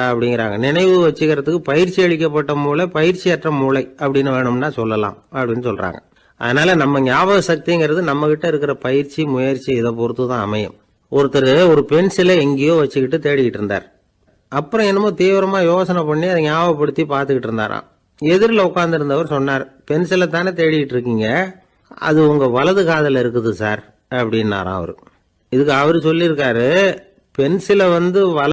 அப்படிங்கிறாங்க. நினைவு வச்சுக்கிறதுக்கு பயிற்சி அளிக்கப்பட்ட மூளை, பயிற்சியற்ற மூளை அப்படின்னு வேணும்னா சொல்லலாம் அப்படின்னு சொல்கிறாங்க. அதனால நம்ம ஞாபக சக்திங்கிறது நம்ம கிட்ட இருக்கிற பயிற்சி, முயற்சி இதை பொறுத்து தான் அமையும். ஒருத்தர் ஒரு பென்சிலை எங்கேயோ வச்சுக்கிட்டு தேடிக்கிட்டு இருந்தார். அப்புறம் என்னமோ தீவிரமா யோசனை பண்ணி அதை ஞாபகப்படுத்தி பார்த்துக்கிட்டு இருந்தாராம். எதிரில் உட்காந்துருந்தவர் சொன்னார், பென்சிலை தானே தேடிக்கிட்டு இருக்கீங்க, அது உங்க வலது காதில் இருக்குது சார் அப்படின்னாராம் அவரு. இதுக்கு அவரு சொல்லியிருக்காரு, பென்சிலை வந்து